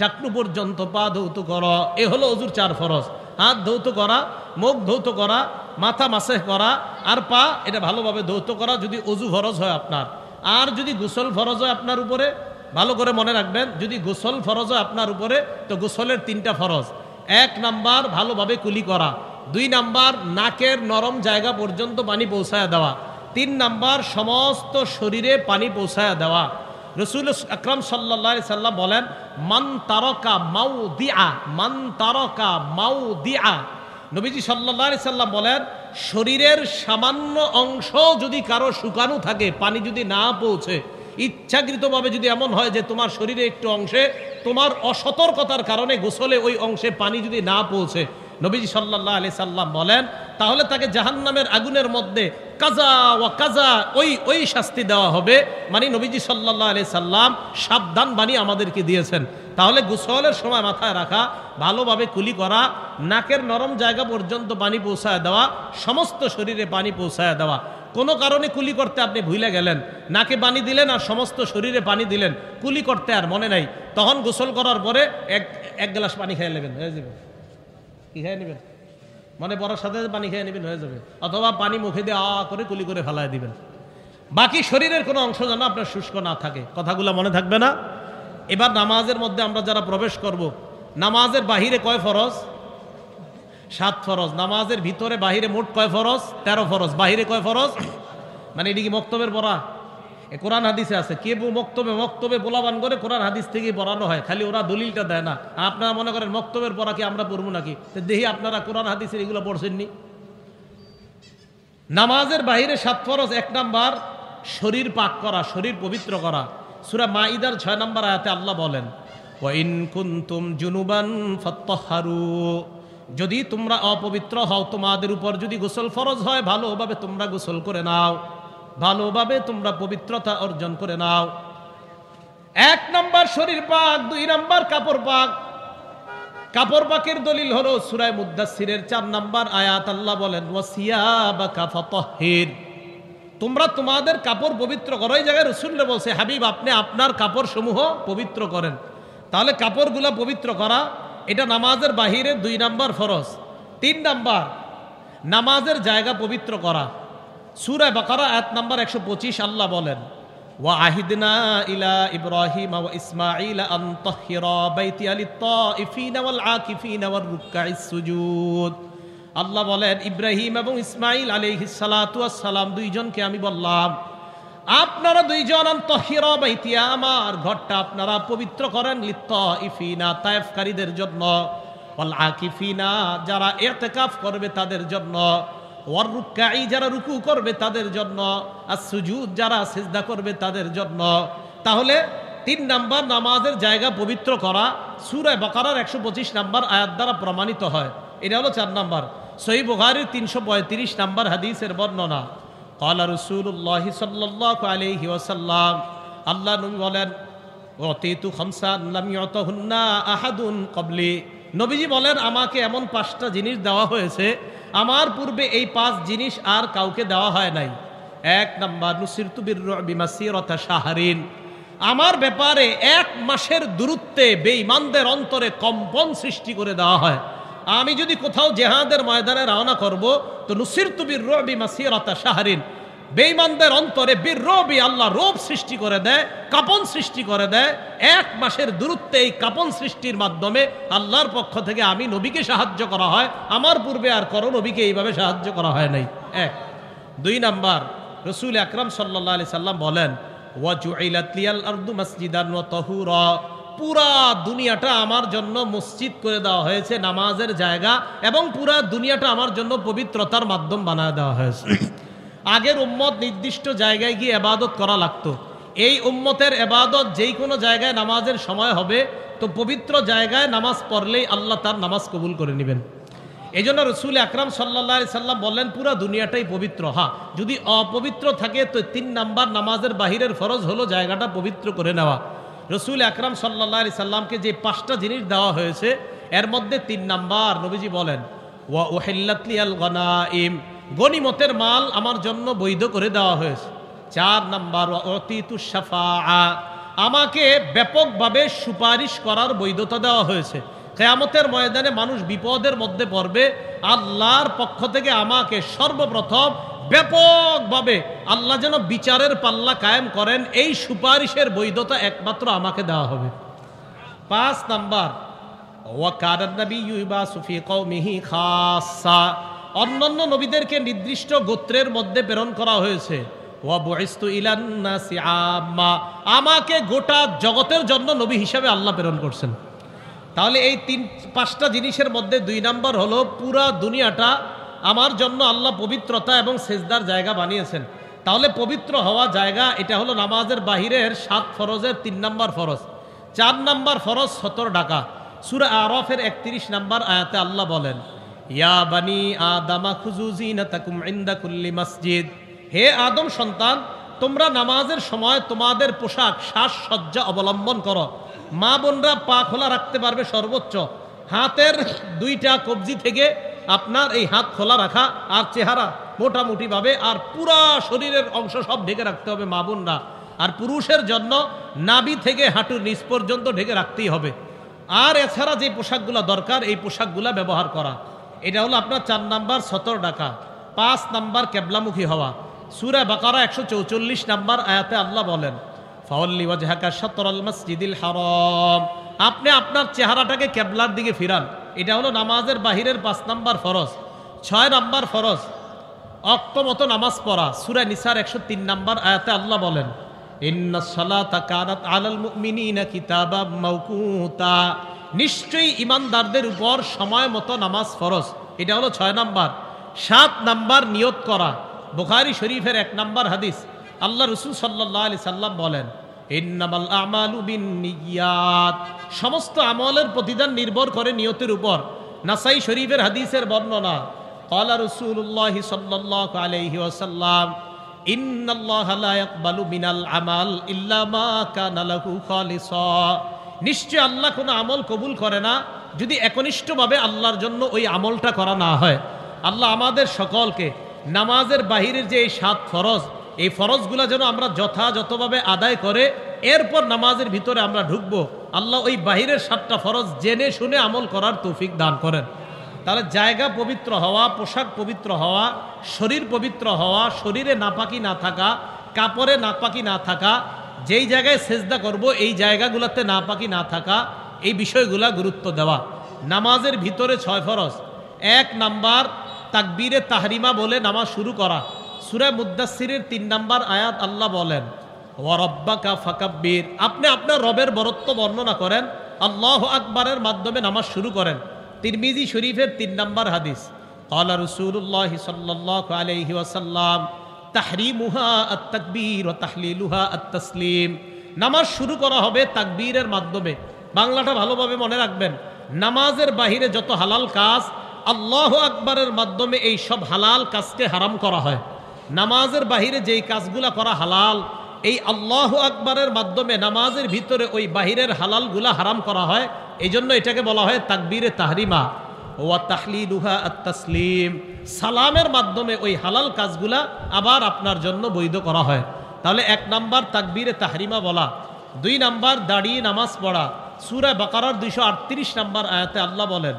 টাকনু পর্যন্ত পা ধৌত করো। এ হলো ওযুর 4 ফরজ। হাত ধৌত করা, মুখ ধৌত করা, মাথা মাসহ করা আর পা এটা ভালোভাবে ধৌত করা যদি ওযু ফরজ হয় আপনার। আর যদি গোসল ফরজ হয় আপনার উপরে, ভালো করে মনে রাখবেন, যদি গোসল ফরজ হয় আপনার উপরে তো গোসলের 3টা ফরজ। 1 নাম্বার ভালোভাবে কুলি করা, 2 নাম্বার নাকের নরম জায়গা পর্যন্ত পানি পৌঁছায়া দেওয়া, 3 নাম্বার সমস্ত শরীরে পানি পৌঁছায়া দেওয়া। রাসূল আকরাম সাল্লাল্লাহু আলাইহি সাল্লাম বলেন, মান তারাকা মাউদিআ, মান তারাকা মাউদিআ, নবীজি সাল্লাল্লাহু আলাইহি সাল্লাম বলেন, শরীরের সামান্য অংশ যদি কারো শুকানো থাকে, পানি যদি না পৌঁছে, ইচ্ছাকৃতভাবে যদি এমন হয় যে তোমার শরীরে একটু অংশে তোমার অসতর্কতার কারণে গোসলে ওই অংশে পানি যদি না পৌঁছে, নবীজি সাল্লাল্লাহু আলাইহি সাল্লাম বলেন, তাহলে তাকে জাহান্নামের আগুনের মধ্যে কাজা ওয়া কাজা ওই শাস্তি দেওয়া হবে। মানে নবীজি সাল্লাল্লাহু আলাইহি সাল্লাম সাবধান বাণী আমাদেরকে দিয়েছেন। তাহলে গোসলের সময় মাথায় রাখা, ভালোভাবে কুলি করা, নাকের নরম জায়গা পর্যন্ত পানি পৌঁছায় দেওয়া, সমস্ত শরীরে পানি পৌঁছায় দেওয়া। কোনো কারণে কুলি করতে আপনি ভুলে গেলেন, নাকে পানি দিলেন আর সমস্ত শরীরে পানি দিলেন, কুলি করতে আর মনে নাই, তখন গোসল করার পরে এক গ্লাস পানি খেয়ে নেবেন, হয়ে যাবে। কি খেয়ে নেবেন? মনে পড়ার সাথে পানি খেয়ে নেবেন, হয়ে যাবে। অথবা পানি মুখে দিয়ে করে কুলি করে ফেলায় দিবেন। বাকি শরীরের কোনো অংশ যেন আপনার শুষ্ক না থাকে। কথাগুলো মনে থাকবে না? এবার নামাজের মধ্যে আমরা যারা প্রবেশ করব, নামাজের বাহিরে কয় ফরজ? 7 ফরজ। নামাজের ভিতরে বাহিরে মোট কয় ফরজ? 13 ফরজ। বাহিরে কয় ফরজ? মানে এটি কি মক্তবের পড়া? কোরআন হাদিসে আছে। কে মক্তবে বলাবান করে কোরআন হাদিস থেকে পড়ানো হয়, খালি ওরা দলিলটা দেয় না। আপনারা মনে করেন মক্তবের পড়া কি আমরা পড়বো নাকি? দেখি আপনারা কোরআন হাদিসের এগুলো পড়ছেননি। নামাজের বাহিরে 7 ফরজ। 1 নাম্বার শরীর পাক করা, শরীর পবিত্র করা। সূরা মাইদার 6 নম্বর আয়াতে আল্লাহ বলেন, ওয়া ইন কুনতুম জুনুবান ফাত্তাহহারু, যদি তোমরা অপবিত্র হও, তোমাদের উপর যদি গোসল ফরজ হয়, ভালোভাবে তোমরা গোসল করে নাও, ভালোভাবে তোমরা পবিত্রতা অর্জন করে নাও। 1 নাম্বার শরীর পাক, 2 নাম্বার কাপড় পাক। কাপড় পাকের দলিল হলো সূরা মুদ্দাসসিরের 4 নাম্বার আয়াত। আল্লাহ বলেন ওয়াসিয়াবাকা ফাতাহহির, তোমরা তোমাদের কাপড় পবিত্র করো। এই জায়গায় রাসূলুল্লাহ বলছে, হাবিব আপনি আপনার কাপড় সমূহ পবিত্র করেন। তাহলে কাপড়গুলো পবিত্র করা এটা নামাজের বাহিরে 2 নাম্বার ফরজ। 3 নাম্বার নামাজের জায়গা পবিত্র করা। সূরা বাকারা আয়াত নাম্বার 125 আল্লাহ বলেন ওয়া আহিদনা ইলা ইব্রাহিম ওয়া ইসমাঈল আন তাহহিরা বাইতিয়া লিত-তাইফিনা ওয়াল আকিফিনা ওয়ার রুকআইস সুজুদ। আল্লাহ বলেন ইব্রাহিম এবং ইসমাঈল আলাইহিস সালাতু ওয়াস সালাম দুইজনকে আমি বললাম আপনারা দুইজন আন তাহহিরা বাইতিয়া, আমার ঘরটা আপনারা পবিত্র করেন, লিত-তাইফিনা তায়েফকারীদের জন্য, ওয়াল আকিফিনা যারা ইতিকাফ করবে তাদের জন্য, ওয়ার রুকআই যারা রুকু করবে তাদের জন্য, আর সুজুদ যারা সিজদা করবে তাদের জন্য। তাহলে 3 নাম্বার নামাজের জায়গা পবিত্র করা সূরা বাকারার 125 নাম্বার আয়াত দ্বারা প্রমাণিত হয়। এটা হলো 4 নাম্বার। সহিহ বুখারীর 335 নাম্বার হাদিসের বর্ণনা। ক্বালা রাসূলুল্লাহ সাল্লাল্লাহু আলাইহি ওয়াসাল্লাম, আল্লাহ নবী বলেন ওয়াতিতু খামসান লাম ইউতাহুন্না আহাদুন ক্বাবলি, নবীজি বলেন আমাকে এমন 5টা জিনিস দেওয়া হয়েছে, আমার পূর্বে এই 5 জিনিস আর কাউকে দেওয়া হয় নাই। 1 নাম্বার নুসিরতু বিররুবি মাসিরাতা শাহরিন, আমার ব্যাপারে 1 মাসের দূরত্বে বেঈমানদের অন্তরে কম্পন সৃষ্টি করে দেওয়া হয়। আমি যদি কোথাও জিহাদের ময়দানে রওনা করব তো নুসিরতু বিররুবি মাসিরাতা শাহরিন, বেঈমানদের অন্তরে বিররুবি আল্লাহ রূপ সৃষ্টি করে দেয়, কাঁপন সৃষ্টি করে দেয়। 1 মাসের দূরত্বে এই কাঁপন সৃষ্টির মাধ্যমে আল্লাহর পক্ষ থেকে আমি নবীকে সাহায্য করা হয়, আমার পূর্বে আর কোনো নবীকে এইভাবে সাহায্য করা হয় নাই। 1। 2 নাম্বার রাসূল আকরাম সাল্লাল্লাহু আলাইহি সাল্লাম বলেন ওয়া জুইলাত লিয়াল আরদু মাসজিদান ওয়া তাহুরা, পুরা দুনিয়াটা আমার জন্য মসজিদ করে দেওয়া হয়েছে, নামাজের জায়গা, এবং পুরা দুনিয়াটা আমার জন্য পবিত্রতার মাধ্যম বানায় দেওয়া হয়েছে। আগের উম্মত নির্দিষ্ট জায়গায় গিয়ে ইবাদত করা লাগতো, এই উম্মতের ইবাদত যেই কোনো জায়গায় নামাজের সময় হবে তো পবিত্র জায়গায় নামাজ পড়লেই আল্লাহ তার নামাজ কবুল করে নেবেন। এই জন্য রাসূল আকরাম সাল্লাল্লাহু আলাইহি সাল্লাম বললেন পুরা দুনিয়াটাই পবিত্র। হ্যাঁ, যদি অপবিত্র থাকে তো 3 নাম্বার নামাজের বাহিরের ফরজ হলো জায়গাটা পবিত্র করে নেওয়া। রাসূল আকরাম সাল্লাল্লাহু আলাইহি সাল্লামকে যে 5টা জিনিস দেওয়া হয়েছে এর মধ্যে 3 নাম্বার নবীজি বলেন ওয়া উহিল্লাত লিয়াল গনাইম, গনিমতের মাল আমার জন্য বৈধ করে দেওয়া হয়েছে। 4 নাম্বার ওয়া উতিতু শাফাআ, আমাকে ব্যাপকভাবে সুপারিশ করার বৈধতা দেওয়া হয়েছে। কিয়ামতের ময়দানে মানুষ বিপদের মধ্যে পড়বে, আল্লাহর পক্ষ থেকে আমাকে সর্বপ্রথম ব্যাপকভাবে আল্লাহ যেন বিচারের পাল্লা কায়েম করেন, এই সুপারিশের বৈধতা একমাত্র আমাকে দেওয়া হবে। 5 নাম্বার ওয়া কানান নাবিয়্যু ইবাসু ফি কওমিহি খাসসা, অন্যান্য নবীদেরকে নির্দিষ্ট গোত্রের মধ্যে প্রেরণ করা হয়েছে। ওয়া বুইসতু ইলান নাসি আম্মা, আমাকে গোটা জগতের জন্য নবী হিসাবে আল্লাহ প্রেরণ করছেন। তাহলে এই 5টা জিনিসের মধ্যে 2 নাম্বার হলো পুরা দুনিয়াটা আমার জন্য আল্লাহ পবিত্রতা এবং সেজদার জায়গা বানিয়েছেন। তাহলে পবিত্র হওয়া জায়গা এটা হলো নামাজের বাহিরের 7 ফরজের 3 নাম্বার ফরজ। 4 নাম্বার ফরজ 70 ডাকা। সূরা আরাফের 31 নাম্বার আয়াতে আল্লাহ বলেন ইয়া বানি আদামা খুযু যিনাতাকুম ইনদা কুল্লি মসজিদ, হে আদম সন্তান তোমরা নামাজের সময় তোমাদের পোশাক সাজসজ্জা অবলম্বন করো। মা বোনরা পা খোলা রাখতে পারবে সর্বোচ্চ, হাতের 2টা কবজি থেকে আপনার এই হাত খোলা রাখা, আর চেহারা মোটামুটি ভাবে আর পুরা শরীরের অংশ সব ঢেকে রাখতে হবে মা বোনরা। আর পুরুষের জন্য নাভি থেকে হাঁটুর নিচ পর্যন্ত ঢেকে রাখতেই হবে। আর এছাড়া যে পোশাকগুলো দরকার এই পোশাকগুলো ব্যবহার করা, এটা হলো আপনার 4 নাম্বার 70 ডাকা। 5 নাম্বার কেবলামুখী হওয়া। সূরা বাকারা 144 নাম্বার আয়াতে আল্লাহ বলেন ফাওয়াল্লি ওয়াজহাকা শাতরাল মসজিদিল হারাম, আপনি আপনার চেহারাটাকে কেবলার দিকে ফিরান। এটা হলো নামাজের বাহিরের 5 নাম্বার ফরজ। 6 নাম্বার ফরজ ওয়াক্ত মতো নামাজ পড়া। সূরা নিসার 103 নাম্বার আয়াতে আল্লাহ বলেন ইন্নাস সালাতা কানাত আলাল মুমিনিনা কিতাবাম মাওকুতা, নিশ্চয়ই ঈমানদারদের উপর সময় মতো নামাজ ফরজ। এটা হলো 6 নাম্বার। 7 নাম্বার নিয়ত করা। বুখারী শরীফের 1 নাম্বার হাদিস, আল্লাহ রাসূল সাল্লাল্লাহু আলাইহি সাল্লাম বলেন ইন্নামাল আমালু বিন্নিয়াত, সমস্ত আমলের প্রতিদান নির্ভর করে নিয়তের উপর। নাসাই শরীফের হাদিসের বর্ণনা, ক্বালা রাসূলুল্লাহ সাল্লাল্লাহু আলাইহি ওয়াসাল্লাম, ইন্নাল্লাহা লা ইয়াকবালু মিনাল আমাল ইল্লা মা কানা লাহু খালিসা, নিশ্চয় আল্লাহ কোনো আমল কবুল করে না যদি একনিষ্ঠভাবে আল্লাহর জন্য ওই আমলটা করা না হয়। আল্লাহ আমাদের সকলকে নামাজের বাহিরের যে এই 7 ফরজ, এই ফরজগুলো যেন আমরা যথাযথভাবে আদায় করে এরপর নামাজের ভিতরে আমরা ঢুকবো। আল্লাহ ওই বাহিরের 7টা ফরজ জেনে শুনে আমল করার তৌফিক দান করেন। তাহলে জায়গা পবিত্র হওয়া, পোশাক পবিত্র হওয়া, শরীর পবিত্র হওয়া, শরীরে নাপাকি না থাকা, কাপড়ে নাপাকি না থাকা, যেই জায়গায় সেজদা করব এই জায়গাগুলোতে নাপাকি না থাকা, এই বিষয়গুলা গুরুত্ব দেওয়া। নামাজের ভিতরে 6 ফরজ। 1 নাম্বার তাকবীরে তাহরিমা বলে নামাজ শুরু করা। সূরা মুদ্দাসসিরের 3 নাম্বার আয়াত আল্লাহ বলেন, ওয়া রাব্বাকা ফাকাব্বির, আপনি আপনার রবের বরত্ব বর্ণনা করেন, আল্লাহু আকবারের মাধ্যমে নামাজ শুরু করেন। তিরমিজি শরীফের 3 নাম্বার হাদিস, ক্বালা রাসূলুল্লাহ সাল্লাল্লাহু আলাইহি ওয়াসাল্লাম, তাহরিমুহা আত-তাকবীর ওয়া তাহলিলুহা আত-তাসলিম, নামাজ শুরু করা হবে তাকবীরের মাধ্যমে। বাংলাটা ভালোভাবে মনে রাখবেন, নামাজের বাহিরে যত হালাল কাজ আল্লাহু আকবারের মাধ্যমে এই সব হালাল কাজকে হারাম করা হয়। নামাজের বাহিরে যেই কাজগুলা করা হালাল, এই আল্লাহু আকবারের মাধ্যমে নামাজের ভিতরে ওই বাহিরের হালালগুলা হারাম করা হয়। এই জন্য এটাকে বলা হয় তাকবীরে তাহরিমা। ওয়া তাহলিলুহা আত-তাসলিম, সালামের মাধ্যমে ওই হালাল কাজগুলা আবার আপনার জন্য বৈধ করা হয়। তাহলে 1 নাম্বার তাকবীরে তাহরিমা বলা। 2 নাম্বার দাঁড়িয়ে নামাজ পড়া। সূরা বাকারার 238 নাম্বার আয়াতে আল্লাহ বলেন,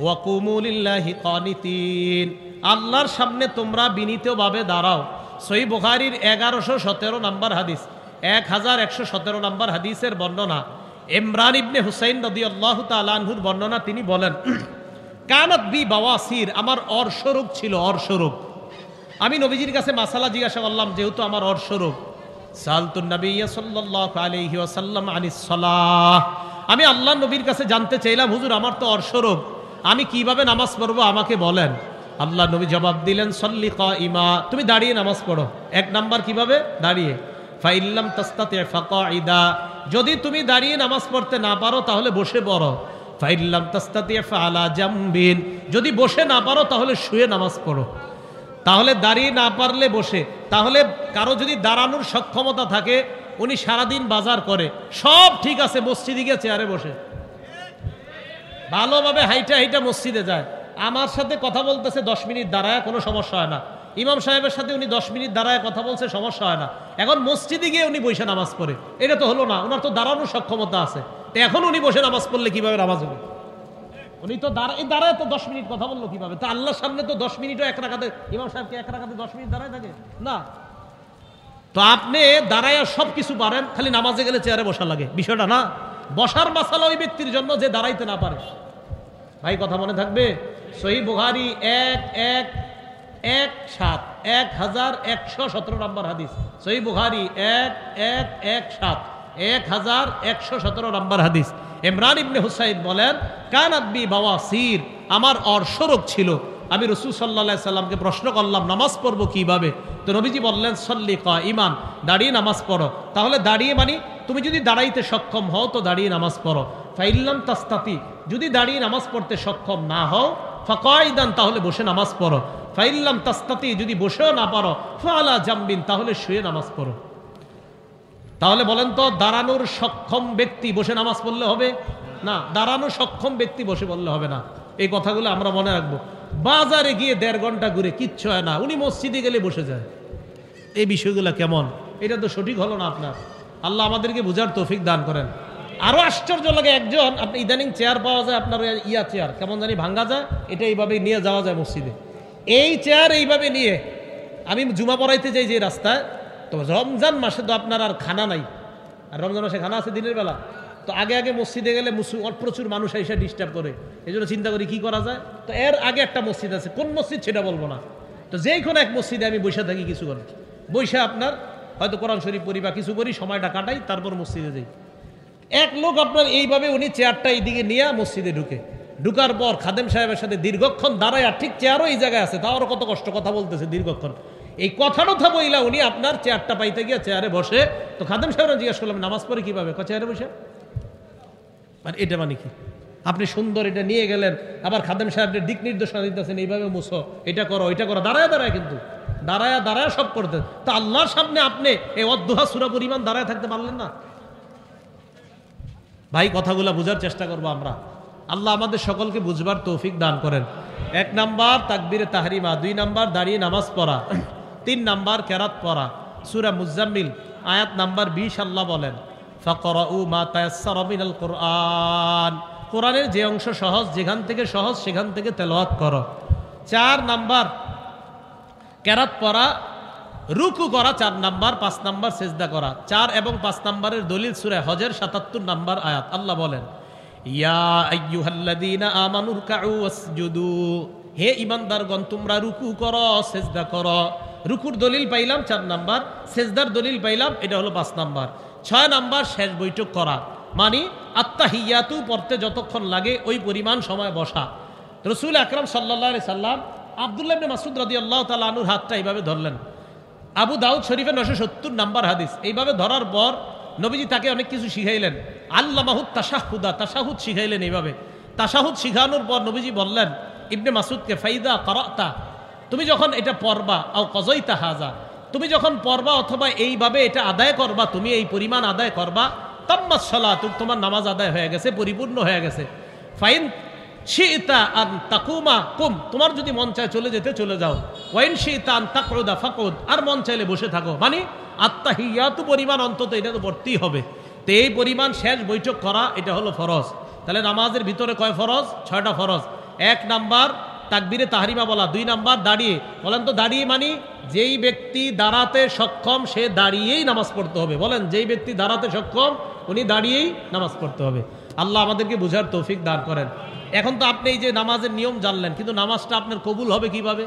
ওয়া কুমু লিল্লাহি কানিতিন, আল্লাহর সামনে তোমরা বিনীতভাবে দাঁড়াও। সহিহ বুখারীর 1117 নাম্বার হাদিস, 1117 নাম্বার হাদিসের বর্ণনা, ইমরান ইবনে হুসাইন রাদিয়াল্লাহু তাআলা আনহুর বর্ণনা। তিনি বলেন, কানাত বি বাওয়াসির, আমার অর্শরোগ ছিল, অর্শরোগ। আমি নবীজির কাছে মাসালা জিজ্ঞাসা করলাম, যেহেতু আমার অর্শরোগ, সালতুন নবিয়্য সাল্লাল্লাহু আলাইহি ওয়াসাল্লাম আনিস সালাহ, আমি আল্লাহর নবীর কাছে জানতে চাইলাম, হুজুর আমার তো অর্শরোগ, আমি কিভাবে নামাজ পড়বো আমাকে বলেন। আল্লাহ নবী জবাব দিলেন, সল্লি কাইমা, তুমি দাঁড়িয়ে নামাজ পড়ো। 1 নাম্বার কিভাবে? দাঁড়িয়ে। ফাইল্লাম তাস্তাতি ফাকাইদা, যদি তুমি দাঁড়িয়ে নামাজ পড়তে না পারো তাহলে বসে পড়ো। ফাইল্লাম তাস্তাতি ফাআলা জামবিন, যদি বসে না পারো তাহলে শুয়ে নামাজ পড়ো। তাহলে দাঁড়িয়ে না পারলে বসে। তাহলে কারো যদি দাঁড়ানোর সক্ষমতা থাকে, উনি সারাদিন বাজার করে, সব ঠিক আছে, মসজিদে গিয়ে চেয়ারে বসে ভালোভাবে হাইটা হাইটা মসজিদে যায়, আমার সাথে কথা বলতেছে 10 মিনিট দাঁড়ায়, কোনো সমস্যা হয় না। ইমাম সাহেবের সাথে উনি 10 মিনিট দাঁড়ায় কথা বলছে, সমস্যা হয় না। এখন মসজিদে গিয়ে উনি বসে নামাজ পড়ে, এটা তো হলো না, ওনার তো দাঁড়ানোর সক্ষমতা আছে। তো এখন উনি বসে নামাজ পড়লে কিভাবে নামাজ হবে? উনি তো দাঁড়ায় তো 10 মিনিট কথা বললো কিভাবে? তো আল্লাহর সামনে তো 10 মিনিটও 1 রাকাতে, ইমাম সাহেবকে 1 রাকাতে 10 মিনিট দাঁড়ায় থাকে না। তো আপনি দাঁড়ায় সব কিছু পারেন, খালি নামাজে গেলে চেয়ারে বসা লাগে, বিষয়টা না। বসার মাসালা ওই ব্যক্তির জন্য যে দাঁড়াইতে না পারে। ভাই কথা মনে থাকবে? সহিহ বুখারী 1117 নাম্বার হাদিস, সহিহ বুখারী 1117 নাম্বার হাদিস। ইমরান ইবনে হুসাইন বলেন, কানাত বি বাওয়াসির, আমার অর্শরোগ ছিল। আমি রাসূল সাল্লাল্লাহু আলাইহি সাল্লামকে প্রশ্ন করলাম, নামাজ পড়বো কিভাবে? তো নবীজি বললেন, সল্লি কাইমান, দাঁড়িয়ে নামাজ পড়ো। তাহলে দাঁড়িয়ে মানে তুমি যদি দাঁড়াইতে সক্ষম হও তো দাঁড়িয়ে নামাজ পড়ো। ফাইল্লাম তাস্তাতি, যদি দাঁড়িয়ে নামাজ পড়তে সক্ষম না হও, ফাকাইদান, তাহলে বসে নামাজ পড়ো। ফাইল্লাম তাস্তাতি, যদি বসেও না পারো, ফাআলা জামবিন, তাহলে শুয়ে নামাজ পড়ো। তাহলে বলেন তো, দাঁড়ানোর সক্ষম ব্যক্তি বসে নামাজ পড়লে হবে না? দাঁড়ানো সক্ষম ব্যক্তি বসে বললে হবে না। এই কথাগুলো আমরা মনে রাখবো। বাজারে গিয়ে 1.5 ঘন্টা ঘুরে কিচ্ছু হয় না, উনি মসজিদে গেলে বসে যায়। এই বিষয়গুলো কেমন? এটা তো সঠিক হলো না আপনার। আল্লাহ আমাদেরকে বুঝার তৌফিক দান করেন। আরো আশ্চর্য লাগে, একজন আপনি ইদানিং চেয়ার পাওয়া যায়, আপনার চেয়ার কেমন জানি ভাঙ্গা যায়, এটা এইভাবে নিয়ে যাওয়া যায় মসজিদে। এই চেয়ার এইভাবে নিয়ে আমি জুমা পড়াইতে যাই যে রাস্তায়, তো রমজান মাসে তো আপনার আর খানা নাই, আর রমজান মাসে খানা আছে দিনের বেলা। তো আগে আগে মসজিদে গেলে প্রচুর মানুষ এসে ডিস্টার্ব করে, এই জন্য চিন্তা করি কি করা যায়। তো এর আগে একটা মসজিদ আছে, কোন মসজিদ সেটা বলবো না, তো যেই কোনো এক মসজিদে আমি বসে থাকি, কিছু করি বসে আপনার হয়তো কোরআন শরীফ পড়ি বা কিছু করি, সময়টা কাটাই, তারপর মসজিদে যাই। এক লোক আপনার এইভাবে উনি চেয়ারটা এইদিকে নিয়ে মসজিদে ঢুকার পর খাদেম সাহেবের সাথে দীর্ঘক্ষণ দাঁড়ায়, আর ঠিক চেয়ারও এই জায়গায় আছে, তাও আরো কত কষ্ট কথা বলতেছে দীর্ঘক্ষণ। এই কথা বইলা উনি আপনার চেয়ারটা পাইতে গিয়ে চেয়ারে বসে, তো খাদেম সাহেবরা জিজ্ঞেস করলাম নামাজ পড়ে কিভাবে, চেয়ারে বসে। মানে এটা মানে কি? আপনি সুন্দর এটা নিয়ে গেলেন, আবার খাদেম সাহেবদের দিক নির্দেশনা দিতেছেন এইভাবে মুছো, এটা করো ওইটা করো, দাঁড়ায় কিন্তু দাঁড়ায় সব করতে। তা আল্লাহর সামনে আপনি এই অদ্দুহা সূরা পরিমাণ দাঁড়ায় থাকতে পারলেন না? ভাই কথাগুলা বুঝার চেষ্টা করবো আমরা। আল্লাহ আমাদের সকলকে বুঝবার তৌফিক দান করেন। 1 নাম্বার তাকবীরে তাহরিমা, 2 নাম্বার দাঁড়িয়ে নামাজ পড়া, 3 নাম্বার কেরাত পড়া। সূরা মুজাম্মিল আয়াত নাম্বার 20 আল্লাহ বলেন ফাকরাউ মা তায়াসসারা মিনাল কুরআন, কোরআনের যে অংশ সহজ, যেখান থেকে সহজ সেখান থেকে তেলাওয়াত করো। 4 নাম্বার কেরাত পড়া, রুকু করা 4 নাম্বার, 5 নাম্বার সেজদা করা। 4 এবং 5 নাম্বারের দলিল সূরা হজের 77 নাম্বার আয়াত। আল্লাহ বলেন ইয়া আইয়ুহাল্লাযীনা আমানু রুকউ ওয়াসজুদু, হে ঈমানদারগণ তোমরা রুকু করো সেজদা করো। রুকুর দলিল পাইলাম 4 নাম্বার, সেজদার দলিল পাইলাম, এটা হলো 5 নাম্বার। 6 নাম্বার শেষ বৈঠক করা, মানে আত্তাহিয়াতু পড়তে যতক্ষণ লাগে ওই পরিমাণ সময় বসা। রাসূল আকরাম সাল্লাল্লাহু আলাইহি সাল্লাম আব্দুল্লাহ ইবনে মাসউদ রাদিয়াল্লাহু তাআলা আনহুর হাতটা এইভাবে ধরলেন। আবু দাউদ শরীফের 970 নাম্বার হাদিস। এইভাবে ধরার পর নবীজি তাকে অনেক কিছু শিখাইলেন। আল্লামাহুত তাশাহুদা, তাশাহুদ শিখাইলেন। এইভাবে তাশাহুদ শিখানোর পর নবীজি বললেন ইবনে মাসউদকে ফাইদা কারাতা, তুমি যখন এটা পড়বা, আও কযাইতা হাযা, তুমি যখন পড়বা অথবা এইভাবে এটা আদায় করবা, তুমি এই পরিমাণ আদায় করবা, তাম্মাস সালাতু, তোমার নামাজ আদায় হয়ে গেছে, পরিপূর্ণ হয়ে গেছে। ফাইন শিতা আন তাকুমা কুম, তোমার যদি মন চায় চলে যেতে চলে যাও। ওয়াইন শিতা আন তাকউদা ফাকুদ, আর মন চাইলে বসে থাকো। মানে আত্তাহিয়াতু পরিমাণ অন্তত এটা তো পড়তেই হবে। তো এই পরিমাণ শেষ বৈঠক করা এটা হলো ফরজ। তাহলে নামাজের ভিতরে কয় ফরজ? 6টা ফরজ। 1 নাম্বার তাকবীরে তাহরিমা বলা, 2 নাম্বার দাঁড়িয়ে। বলেন তো দাঁড়িয়ে মানে যেই ব্যক্তি দাঁড়াতে সক্ষম সে দাঁড়িয়েই নামাজ পড়তে হবে। বলেন যেই ব্যক্তি দাঁড়াতে সক্ষম উনি দাঁড়িয়েই নামাজ পড়তে হবে। আল্লাহ আমাদেরকে বুঝার তৌফিক দান করেন। এখন তো আপনি এই যে নামাজের নিয়ম জানলেন, কিন্তু নামাজটা আপনার কবুল হবে কিভাবে?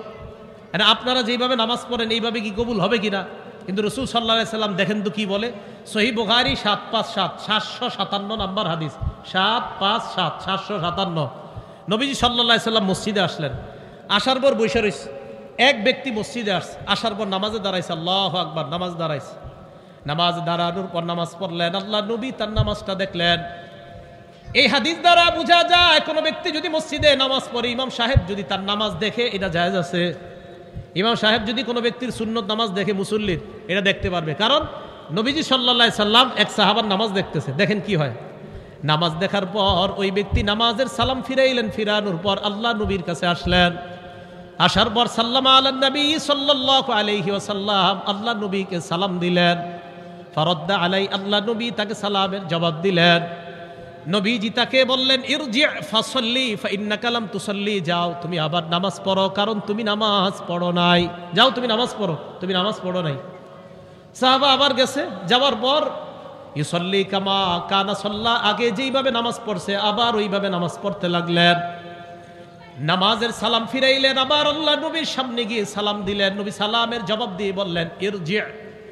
আপনারা যেইভাবে নামাজ পড়েন এইভাবে কি কবুল হবে কিনা? কিন্তু রাসূল সাল্লাল্লাহু আলাইহি সাল্লাম দেখেন তো কি বলে, সহিহ বুখারী 757 757 নাম্বার হাদিস, 757 757। নবীজি সাল্লাল্লাহু আলাইহি সাল্লাম মসজিদে আসলেন, আসার পর বসে রইছে। এক ব্যক্তি মসজিদে আসছে, আসার পর নামাজে দাঁড়াইছে, আল্লাহু আকবার, নামাজ দাঁড়াইছে। নামাজ দাঁড়ানোর পর নামাজ পড়লেন, আল্লাহ নবী তার নামাজটা দেখলেন। এই হাদিস দ্বারা বোঝা যায় কোনো ব্যক্তি যদি মসজিদে নামাজ পড়ে, ইমাম সাহেব যদি তার নামাজ দেখে এটা জায়েজ আছে। ইমাম সাহেব যদি কোনো ব্যক্তির সুন্নত নামাজ দেখে, মুসল্লির, এটা দেখতে পারবে। কারণ নবীজি সাল্লাল্লাহু আলাইহি সাল্লাম এক সাহাবার নামাজ দেখতেছে, দেখেন কি হয়। নামাজ দেখার পর ওই ব্যক্তি নামাজের সালাম ফিরাইলেন, ফিরানোর পর আল্লাহ নবীর কাছে আসলেন। আসার পর সাল্লামা আলান নবী সাল্লাল্লাহু আলাইহি ওয়াসাল্লাম, আল্লাহ নবীকে সালাম দিলেন। ফারাদ্দা আলাই, আল্লাহ নবী তাকে সালামের জবাব দিলেন। নবীজি তাকে বললেন ইরজি ফাসাল্লি ফাইন্নাকা লাম তুসাল্লি, যাও তুমি আবার নামাজ পড়ো, কারণ তুমি নামাজ পড়ো নাই। যাও তুমি নামাজ পড়ো, তুমি নামাজ পড়ো নাই। সাহাবা আবার গেছে, যাওয়ার পর ইউসাল্লি কামা কানা সাল্লা, আগে যেইভাবে নামাজ পড়ছে আবার ওইভাবে নামাজ পড়তে লাগলেন। নামাজের সালাম ফিরাইলেন, আবার আল্লাহ নবীর সামনে গিয়ে সালাম দিলেন। নবী সালামের জবাব দিয়ে বললেন ইরজি,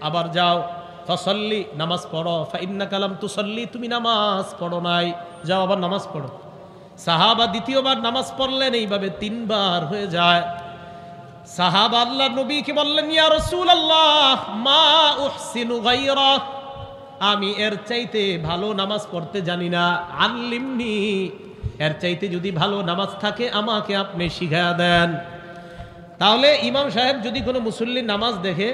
আবার যাও, ফাসাল্লি, নামাজ পড়ো, ফাইন্নাকা লাম তুসাল্লি, তুমি নামাজ পড়ো নাই, যাও আবার নামাজ পড়ো। সাহাবা দ্বিতীয়বার নামাজ পড়লেন, এইভাবে 3 বার হয়ে যায়। সাহাবা আল্লাহ নবীকে বললেন ইয়া রাসূলুল্লাহ মা উহসিনু গায়রা, আমি এর চাইতে ভালো নামাজ পড়তে জানি না, আল্লিমনি, এর চাইতে যদি ভালো নামাজ থাকে আমাকে আপনি শিখিয়ে দেন। তাহলে ইমাম সাহেব যদি কোনো মুসল্লির নামাজ দেখে,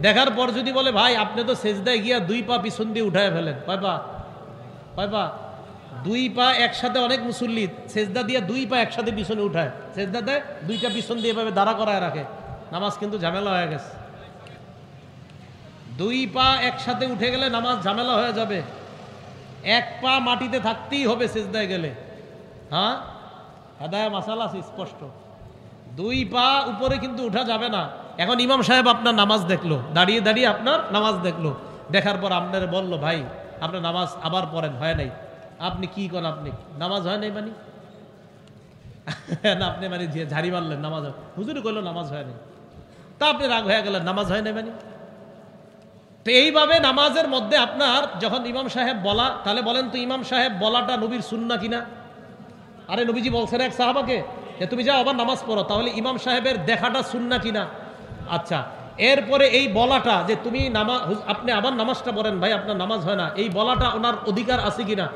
দেখার পর যদি বলে ভাই আপনি তো সেজদায় গিয়া 2 পা পিছন দিয়ে উঠায় ফেলেন, কয় পা? 2 পা একসাথে, অনেক মুসল্লি সেজদা দিয়ে 2 পা একসাথে পিছনে উঠায়, সেজদা দেয় 2টা পিছন দিয়ে এভাবে দাঁড়া করায় রাখে, নামাজ কিন্তু ঝামেলা হয়ে গেছে। 2 পা একসাথে উঠে গেলে নামাজ ঝামেলা হয়ে যাবে। 1 পা মাটিতে থাকতেই হবে সেজদায় গেলে। হ্যাঁ, হাদায়া মাসালা আছে স্পষ্ট। 2 পা উপরে কিন্তু উঠা যাবে না। এখন ইমাম সাহেব আপনার নামাজ দেখলো, দাঁড়িয়ে দাঁড়িয়ে আপনার নামাজ দেখলো, দেখার পর আপনার বললো ভাই আপনার নামাজ আবার পড়েন, হয় নাই। আপনি কি করেন? আপনি নামাজ হয় নাই মানে না, আপনি মানে ঝাড়ি মারলেন, নামাজ হুজুরে কইলো নামাজ হয় নাই, তা আপনি রাগ হয়ে গেলেন, নামাজ হয় নাই মানে। তো এইভাবে নামাজের মধ্যে আপনার যখন ইমাম সাহেব বলা, তাহলে বলেন তো ইমাম সাহেব বলাটা নবীর সুন্নাহ কিনা? আরে নবীজি বলছেন এক সাহাবাকে যে তুমি যাও আবার নামাজ পড়ো, তাহলে ইমাম সাহেবের দেখাটা সুন্নাহ কিনা? আচ্ছা, এরপরে এই বলাটা যে তুমি নামাজ, আপনি আবার নামাজটা পড়েন ভাই, আপনার নামাজ হয় না, এই বলাটা ওনার অধিকার আছে কিনা।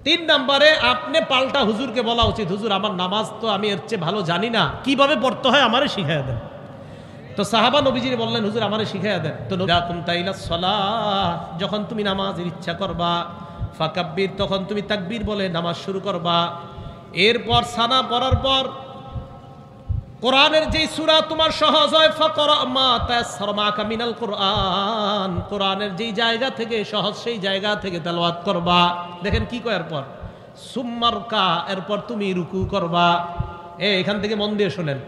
3 নম্বরে আপনি পাল্টা হুজুরকে বলা উচিত, হুজুর আমার নামাজ তো আমি এর চেয়ে ভালো জানি না, কিভাবে পড়তে হয় আমারে শিখাইয়া দেন। তো সাহাবা নবীজি বললেন, হুজুর আমারে শিখাইয়া দেন। তো যখন তুমি নামাজের ইচ্ছা করবা, ফাকাব্বির, তখন তুমি তাকবীর বলে নামাজ শুরু করবা। এরপর সানা পড়ার পর কোরআনের যেই সূরা তোমার সহজ হয়, ফাকরা মা তায়াসসারা মাকা মিনাল কোরআন, কোরআনের যেই জায়গা থেকে সহজ সেই জায়গা থেকে তেলাওয়াত করবা। দেখেন কি কয় এরপর, সুম্মারকা, এরপর তুমি রুকু করবা। এখান থেকে মন দিয়ে শুনেন,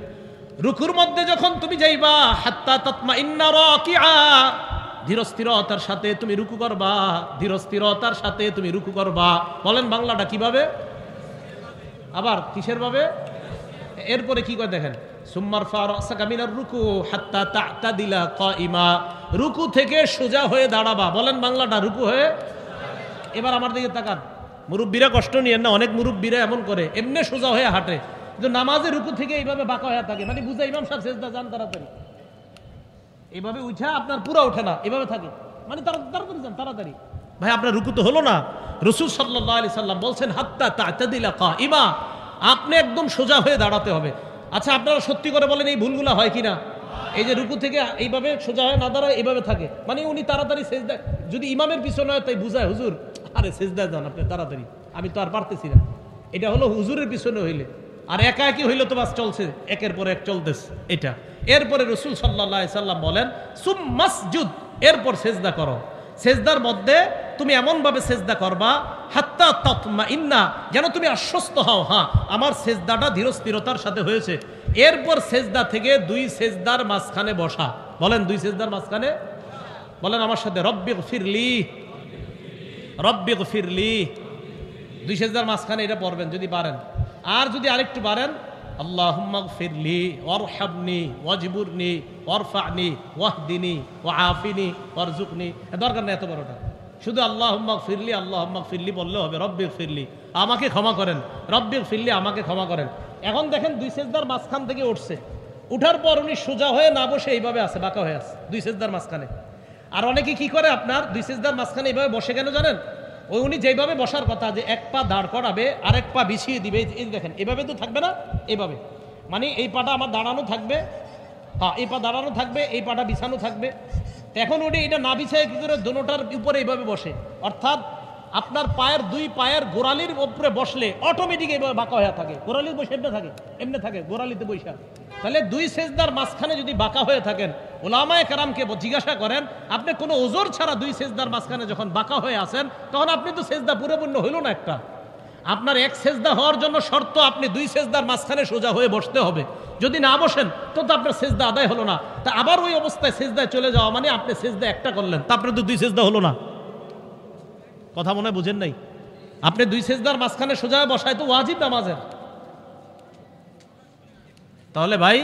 রুকুর মধ্যে যখন তুমি যাইবা, হাত্তা তাতমাইন্না রাকিআ, ধীরস্থিরতার সাথে তুমি রুকু করবা, ধীরস্থিরতার সাথে তুমি রুকু করবা। বলেন বাংলাটা কিভাবে, আবার কিসের ভাবে। এরপরে কি করে দেখেন, সুম্মার ফারাসাকা মিনার রুকু হাত্তা তা'তাদিলা কাইমা, রুকু থেকে সোজা হয়ে দাঁড়াবা। বলেন বাংলাটা, রুকু হয়ে। এবার আমার দিকে তাকান, মুরব্বীরা কষ্ট নিয়েন না, অনেক মুরব্বীরা এমন করে, এমনি সোজা হয়ে হাঁটে, কিন্তু নামাজে রুকু থেকে এইভাবে বাঁকা হয়ে থাকে, মানে বুঝা ইমাম সাহেব সেজদা যান তাড়াতাড়ি, এইভাবে উঠা আপনার পুরা ওঠে না, এভাবে থাকে, মানে তাড়াতাড়ি যান তাড়াতাড়ি। ভাই আপনার রুকু তো হলো না। রাসূল সাল্লাল্লাহু আলাইহি সাল্লাম বলছেন হাত্তা তা'তাদিলা কাইমা, আপনি একদম সোজা হয়ে দাঁড়াতে হবে। আচ্ছা আপনারা সত্যি করে বলেন এই ভুলগুলো হয় কিনা। এই যে রুকু থেকে এইভাবে সোজা হয়ে না দাঁড়ায়, এইভাবে থাকে, মানে উনি তাড়াতাড়ি সেজদা, যদি ইমামের পিছনে হয় তাই বুঝায়, হুজুর আরে সেজদা যান আপনি তাড়াতাড়ি, আমি তো আর পারতেছি না। এটা হলো হুজুরের পিছনে হইলে, আর একা একই হইলে তো বাস চলছে, একের পর এক চলতেছে এটা। এরপরে রাসূল সাল্লাল্লাহু আলাইহি সাল্লাম বলেন সুম্মাসজুদ, এরপর সেজদা করো। সেজদার মধ্যে তুমি এমন ভাবে সেজদা করবা হাত্তা তাতমাইন্না, যেন তুমি আশ্বস্ত হও, হ্যাঁ আমার সেজদাটা ধীরস্থিরতার সাথে হয়েছে। এরপর সেজদা থেকে 2 সেজদার মাঝখানে বসা। বলেন 2 সেজদার মাঝখানে, বলেন আমার সাথে, রব্বিগফিরলি, রব্বিগফিরলি। 2 সেজদার মাঝখানে এটা পড়বেন যদি পারেন, আর যদি আরেকটু পারেন, আল্লাহুম্মা গফিরলি ওয়ারহামনি ওয়াজবুরনি ওয়ারফানি ওয়াহদিনি ওয়াআফিনি ওয়ারজুকনি। দরকার নেই এত বড়টা, শুধু আল্লাহুম্মা গফিরলি, আল্লাহুম্মা গফিরলি বললে হবে, রব্বিগফিরলি আমাকে ক্ষমা করেন, রব্বিগফিরলি আমাকে ক্ষমা করেন। এখন দেখেন 2 সেজদার মাঝখান থেকে উঠছে, উঠার পর উনি সোজা হয়ে না বসে এইভাবে আছে, বাঁকা হয়ে আছে 2 সেজদার মাঝখানে। আর অনেকে কি করে, আপনার 2 সেজদার মাঝখানে এইভাবে বসে কেন জানেন, ওই উনি যেভাবে বসার কথা, যে এক পা দাঁড় করাবে আর এক পা বিছিয়ে দিবে, এই দেখেন এভাবে তো থাকবে না, এভাবে, মানে এই পাটা আমার দাঁড়ানো থাকবে, হ্যাঁ এই পা দাঁড়ানো থাকবে, এই পাটা বিছানো থাকবে। এখন উনি এটা না বিছায় কি করে দোনোটার উপরে এইভাবে বসে, অর্থাৎ আপনার পায়ের 2 পায়ের গোড়ালির উপরে বসলে অটোমেটিক এইভাবে বাঁকা হয়ে থাকে, গোড়ালির বসে এমনি থাকে গোড়ালিতে বৈশা। তাহলে 2 সেজদার মাঝখানে যদি বাঁকা হয়ে থাকেন, উলামায়ে কেরামকে জিজ্ঞাসা করেন, আপনি কোনো ওজর ছাড়া 2 সেজদার মাঝখানে যখন বাঁকা হয়ে আসেন, তখন আপনি তো সেজদা পরিপূর্ণ হইল না একটা। আপনার এক সেজদা হওয়ার জন্য শর্ত, আপনি 2 সেজদার মাঝখানে সোজা হয়ে বসতে হবে। যদি না বসেন তো আপনার সেজদা আদায় হলো না। তা আবার ওই অবস্থায় সেজদায় চলে যাওয়া মানে আপনি সেজদা একটা করলেন, তা আপনার তো 2 সেজদা হলো না। কথা মনে হয় বুঝেন নাই। আপনি 2 সেজদার মাঝখানে সোজা হয়ে বসায় তো ওয়াজিব নামাজের। তাহলে ভাই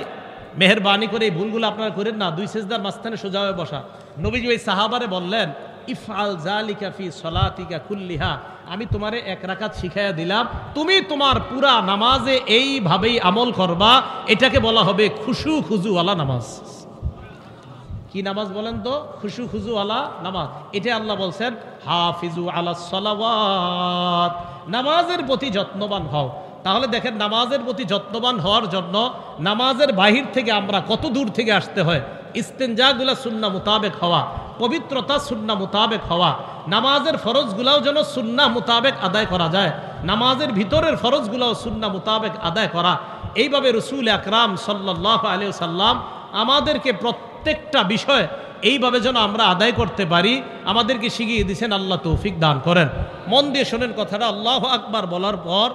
মেহেরবানি করে এই ভুলগুলো আপনারা করেন না, 2 সেজদার মাঝখানে সোজা হয়ে বসা। নবীজি ওই সাহাবারে বললেন, ইফআল যালিকা ফি সলাতিকা কুল্লিহা, আমি তোমারে 1 রাকাত শিখাইয়া দিলাম, তুমি তোমার পুরা নামাজে এইভাবেই আমল করবা। এটাকে বলা হবে খুশু খুজু ওয়ালা নামাজ। কি নামাজ বলেন তো? খুশু খুজু ওয়ালা নামাজ। এটা আল্লাহ বলছেন হাফিজু আলাস সালাওয়াত, নামাজের প্রতি যত্নবান হও। তাহলে দেখেন নামাজের প্রতি যত্নবান হওয়ার জন্য নামাজের বাহির থেকে আমরা কত দূর থেকে আসতে হয়। ইস্তেনজাগুলা সুন্নাহ মোতাবেক হওয়া, পবিত্রতা সুন্নাহ মোতাবেক হওয়া, নামাজের ফরজগুলাও যেন সুন্নাহ মোতাবেক আদায় করা যায়, নামাজের ভিতরের ফরজগুলাও সুন্নাহ মোতাবেক আদায় করা। এইভাবে রাসূল আকরাম সাল্লাল্লাহু আলাইহি ওয়াসাল্লাম আমাদেরকে প্রত্যেকটা বিষয় এইভাবে যেন আমরা আদায় করতে পারি আমাদেরকে শিখিয়ে দিয়েছেন। আল্লাহ তৌফিক দান করেন। মন দিয়ে শোনেন কথাটা। আল্লাহু আকবার বলার পর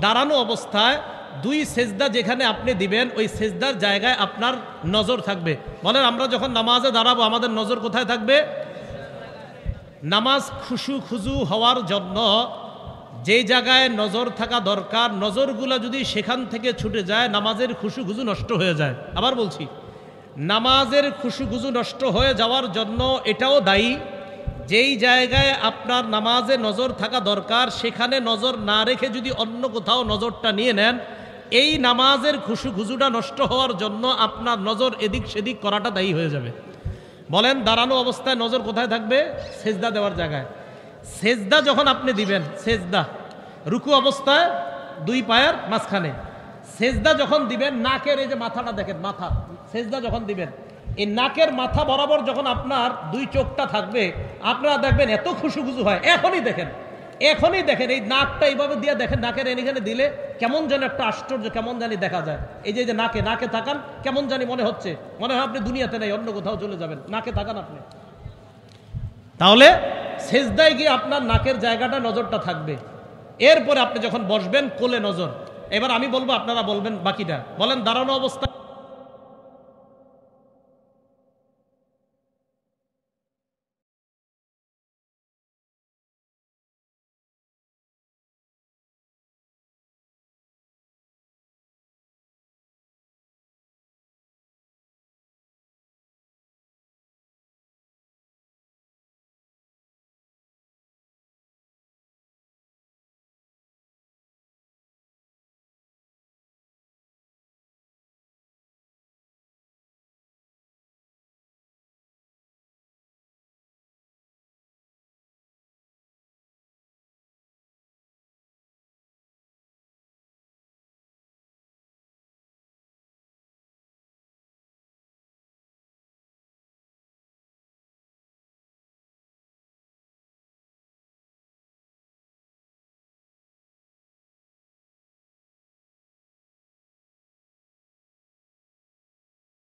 দাঁড়ানো অবস্থায় 2 সেজদা যেখানে আপনি দিবেন, ওই সেজদার জায়গায় আপনার নজর থাকবে। বলেন আমরা যখন নামাজে দাঁড়াবো আমাদের নজর কোথায় থাকবে? নামাজ খুশু খুজু হওয়ার জন্য যেই জায়গায় নজর থাকা দরকার, নজরগুলো যদি সেখান থেকে ছুটে যায় নামাজের খুশু খুজু নষ্ট হয়ে যায়। আবার বলছি, নামাজের খুশু খুজু নষ্ট হয়ে যাওয়ার জন্য এটাও দায়ী, যেই জায়গায় আপনার নামাজে নজর থাকা দরকার সেখানে নজর না রেখে যদি অন্য কোথাও নজরটা নিয়ে নেন, এই নামাজের খুশুটা নষ্ট হওয়ার জন্য আপনার নজর এদিক সেদিক করাটা দায়ী হয়ে যাবে। বলেন দাঁড়ানো অবস্থায় নজর কোথায় থাকবে? সেজদা দেওয়ার জায়গায়। সেজদা যখন আপনি দিবেন, সেজদা রুকু অবস্থায় দুই পায়ের মাঝখানে, সেজদা যখন দিবেন নাকের এই যে মাথাটা দেখেন, মাথা সেজদা যখন দিবেন এই নাকের মাথা বরাবর যখন আপনার দুই চোখটা থাকবে, আপনারা দেখবেন এত খুশু হয়। এখনই দেখেন এই নাকটা এইভাবে দিয়ে দেখেন, নাকের এখানে দিলে কেমন যেন একটা আশ্চর্য কেমন জানি দেখা যায়। এই যে নাকে তাকান, কেমন জানি মনে হচ্ছে, মনে হয় আপনি দুনিয়াতে নেই, অন্য কোথাও চলে যাবেন। নাকে তাকান আপনি, তাহলে সেজদায় গিয়ে আপনার নাকের জায়গাটা নজরটা থাকবে। এরপরে আপনি যখন বসবেন কোলে নজর। এবার আমি বলবো, আপনারা বলবেন বাকিটা। বলেন দাঁড়ানো অবস্থা